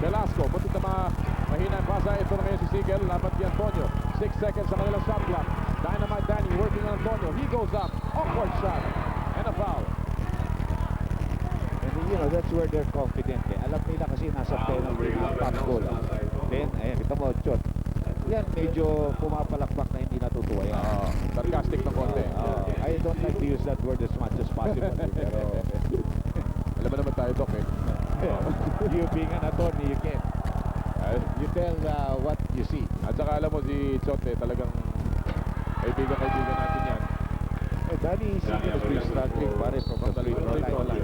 Velasco, butit na mahina ang pasa. Ito na ngayon si Sigel, laban kay Antonio. 6 seconds sa kanilang shot clock. Dynamite Danny working on Antonio. He goes up. Awkward shot. And a foul. And you know, that's where they're confident. Eh. Alam nila kasi nasa penalty ang top goal. Then, ayan, kita mo, shot. Yan, medyo pumapalakpak na hindi natutuwa yan. Sarcastic na konti. I don't like to use that word as much as possible. Pero, Alam mo naman tayo, Doc, eh. you being an attorney, you can. You tell what you see. At saka alam mo si Chote, talagang kaibigan natin yan. Danny Sigel has been struggling pare from the free throw line.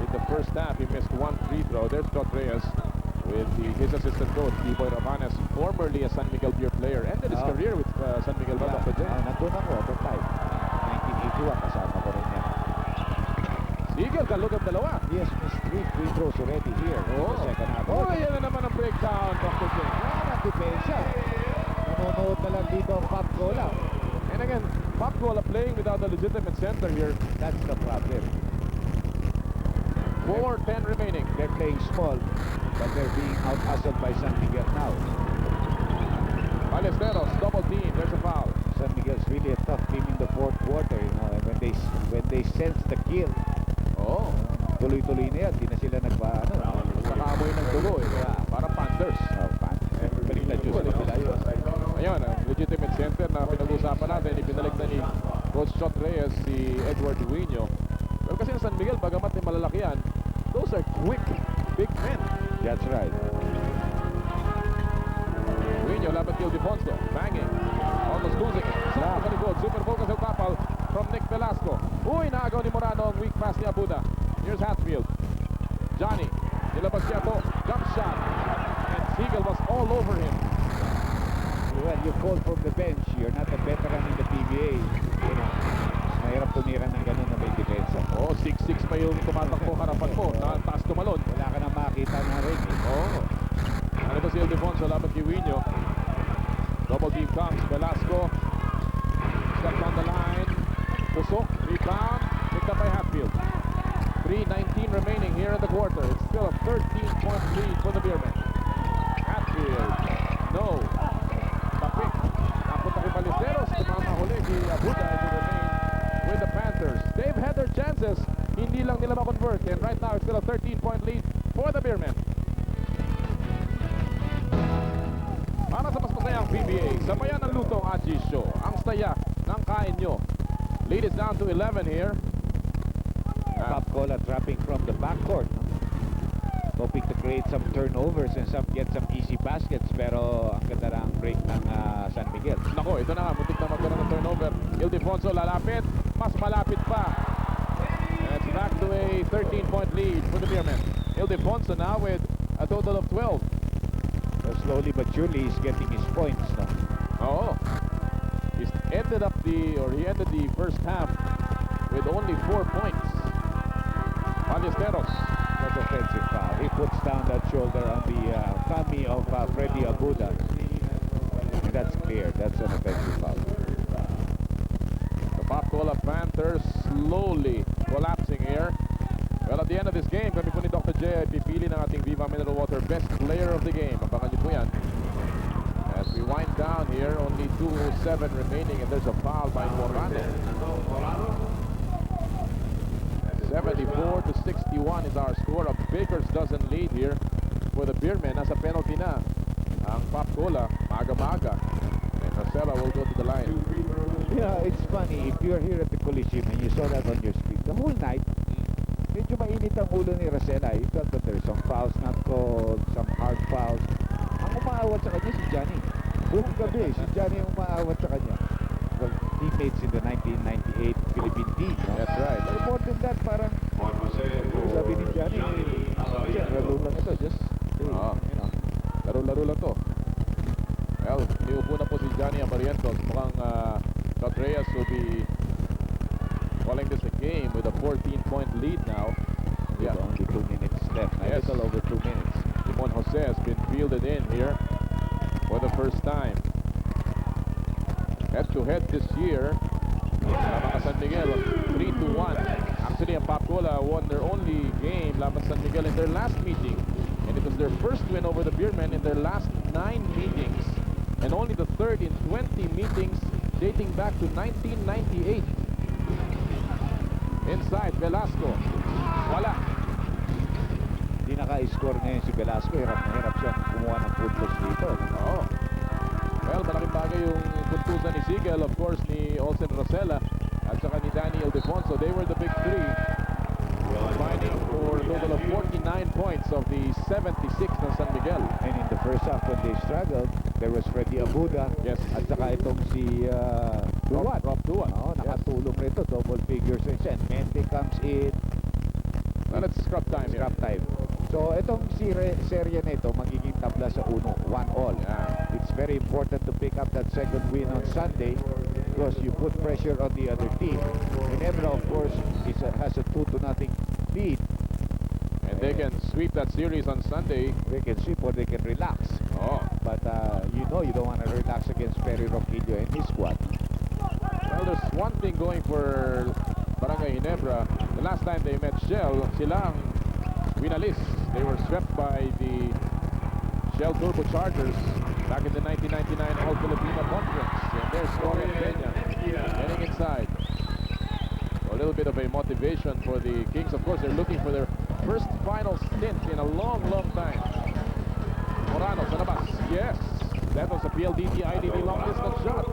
In the first half, he missed 1 free throw. There's Jot Reyes with his assistant coach, Tiboy Rabanes, formerly a San Miguel Beer player, ended his career with San Miguel. Nandun ako at the time. 1981, kasama ko rin yan. Sigel, kalugad dalawa. He has missed 3 free throws already here in the second half. Yan na naman ang breakdown, Dr. J. Yan ang depensa. Nanonood na lang dito ang Pop Cola. And again, Pop Cola playing without a legitimate center here. That's the problem. 4:10 remaining. They're playing small, but they're being out-hustled by San Miguel now. Ballesteros, double team. There's a foul. San Miguel's really a tough team in the fourth quarter, you know, and when they sense the kill, tuloy-tuloy na yan, di na sila Nakaamoy ng dugo eh. Parang Panthers. Balik na Diyos na sila yun. Ayun, ang legitimate center na pinag-usapan natin, ipinalik na ni Coach Jot Reyes si Edward Duino. Pero kasi San Miguel, bagamat ni malalaki yan, those are quick, big men. That's right. Duino, laban kay Ildefonso, banging, almost losing it. Sa kalikod, super focus ang tapal from Nick Velasco. Uy, naagaw ni Morano ang weak pass ni Abuda. Here's Hatfield. Johnny, nilabas siya po, jump shot. And Sigel was all over him. Well, you call from the bench. You're not a veteran in the PBA. You know, mahirap tumira ng ganun na may depensa. 6'6 pa yung tumatakbo harapan mo. Taas tumalon. Wala ka na makita na rin. Ano ba si Ildefonso laban kay Wino? Double team comes. Velasco. Steps on the line. Pusok. Rebound. Picked up by Hatfield. 3:19 remaining here in the quarter. It's still a 13-point lead for the Beermen. Hatfield. No. Tapik. Napunta kay Ballesteros. Tumama huli kay Abuda to remain with the Panthers. They've had their chances. Hindi lang nila ma-convert. And right now, it's still a 13-point lead for the Beermen. Para sa mas masayang PBA, sabayan ng luto ang Aji Show. Ang saya ng kain nyo. Lead is down to 11 here. Pop Cola trapping from the backcourt. No? Hoping to create some turnovers and get some easy baskets. Pero ang ganda ng break ng San Miguel. Nako, ito na nga. Muntik na magkaroon ng turnover. Ildefonso lalapit. Mas malapit pa. And it's back to a 13-point lead for the Beermen. Ildefonso now with a total of 12. So slowly but surely he's getting his points. No? He ended the first half with only 4 points. Ballesteros. That's offensive foul. He puts down that shoulder on the tummy of Freddy Abuda. And that's clear. That's an offensive foul. The Pop Cola Panthers slowly collapsing here. Well, at the end of this game, kami po ni Dr. J ay pipili ng ating Viva Mineral Water Best Player of the Game. Abangan niyo po yan. As we wind down here, only 2:07 remaining and there's a foul by Morano. 74-61 is our score. A Baker's dozen lead here for the Beermen. Nasa penalty na ang Pop Cola, maga-maga. And Rosella will go to the line. Yeah, it's funny. If you're here at the Coliseum and you saw that on your screen, the whole night, medyo mainit ang ulo ni Rosella. You felt that there's some fouls not called, some hard fouls. Ang umaawat sa kanya si Johnny. Buong gabi, si Johnny ang umaawat sa kanya. Well, teammates in the 1998 Philippine team. No? That's right. Pero more than that, parang Juan Jose sabi ni Johnny, Alaria. laro lang ito, just, Ah. you know. Laro-laro lang to. Well, niupo na po si Johnny Amarientos. Mukhang Todd Reyes will be calling this a game with a 14-point lead now. With Yeah. only 2 minutes left. A Yes. little over 2 minutes. Simon Jose has been fielded in here for the first time. Head-to-head this year, laban ka San Miguel, 3-1. Actually, ang Pacola won their only game laban San Miguel in their last meeting. And it was their first win over the Beermen in their last 9 meetings. And only the third in 20 meetings dating back to 1998. Inside, Velasco. Wala. Hindi naka-score ngayon si Velasco. Hirap na hirap siya kumuha ng puntos dito. Oo. Well, malaking bagay yung kuntusan ni Sigel, of course, ni Olsen Rosella, at saka ni Danny Ildefonso. They were the big three, combining for a total of 49 points of the 76 ng San Miguel. And in the first half when they struggled, there was Freddy Abuda. Yes. At saka itong si Duwat. Rob Duwat. Oo, Yes. nakatulong rito. Double figures rin siya. And Mente comes in. Well, it's scrub time here. Scrap time. So itong serye na ito magiging tabla sa 1-1-all. Yeah. It's very important to pick up that second win on Sunday because you put pressure on the other team. Ginebra, of course, has a 2-0 lead. And they can sweep that series on Sunday. They can sweep or they can relax. Oh. But you know you don't want to relax against Perry Roquillo and his squad. Well, there's one thing going for Barangay Ginebra. The last time they met Shell, sila ang winalis. They were swept by the Shell Turbochargers back in the 1999 All-Filipino Conference. And there's Corin Peña getting inside. So a little bit of a motivation for the Kings. Of course, they're looking for their first final stint in a long, long time. Morano sa labas. Yes! That was a PLDT IDD long distance shot.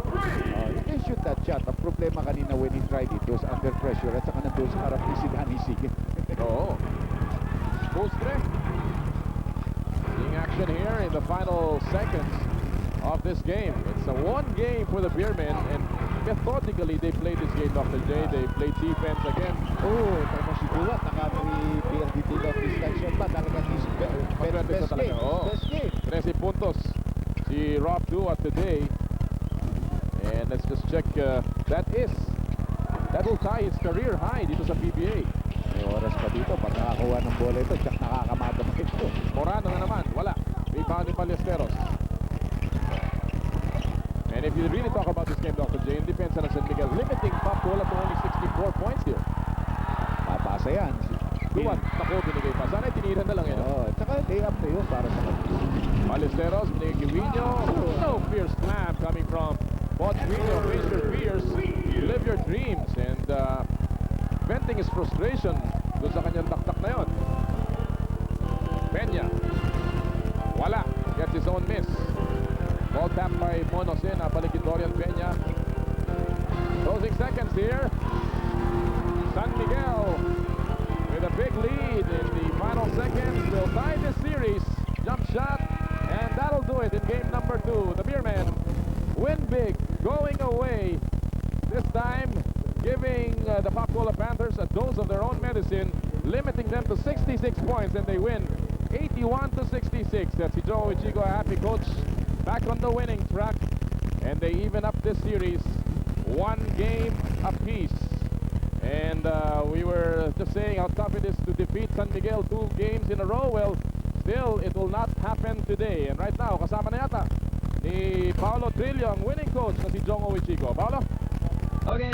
You can shoot that shot. Ang problema kanina when he tried it was under pressure at saka nandun sa harap ni si Danny Sige. Oo. Postre. Seeing action here in the final seconds of this game. It's a one game for the Beermen, and methodically they played this game, Dr. J. They played defense again. Oh, tama si Duwat. Naka-PLDT long distance shot pa. Talagang his Maswerte siya best talaga, game. oo. Best game. 13 puntos si Rob Duat today. And let's just check, that will tie his career high dito sa PBA. May oras pa dito. Pag nakakuha ng bola ito, tsak nakakamata mo ito. Morano na naman, wala. Rebound ni Ballesteros. And if you really talk about this game, Dr. J, in defense ng San Miguel, limiting Pacola to only 64 points here. Papasa yan. Duwat, naku, binigay pa. Sana tiniran na lang yun. Oo. Tsaka lay up na yun para sa kanila. Ballesteros, Guiño. No fierce slam coming from Bod Guiño. Face your fears, live your dreams, and venting his frustration doon sa kanyang taktak na yun. Peña. Wala. Gets his own miss. Ball tapped by Monosena. Balikin Dorian Peña. Closing seconds here. San Miguel with a big lead in the final seconds will tie this series. Jump shot, and that'll do it in game number 2. The Beermen win big, going away. This time, giving the Pacola Panthers a dose of their own medicine, limiting them to 66 points, and they win 81-66. That's Joe Ichigo, a happy coach, back on the winning track, and they even up this series 1 game apiece. And we were just saying how tough it is to defeat San Miguel 2 games in a row. Well, still, it will not happen today. And right now, kasama na yata ni Paolo Trillo, ang winning coach na si Jongo Ichigo. Paolo? Okay.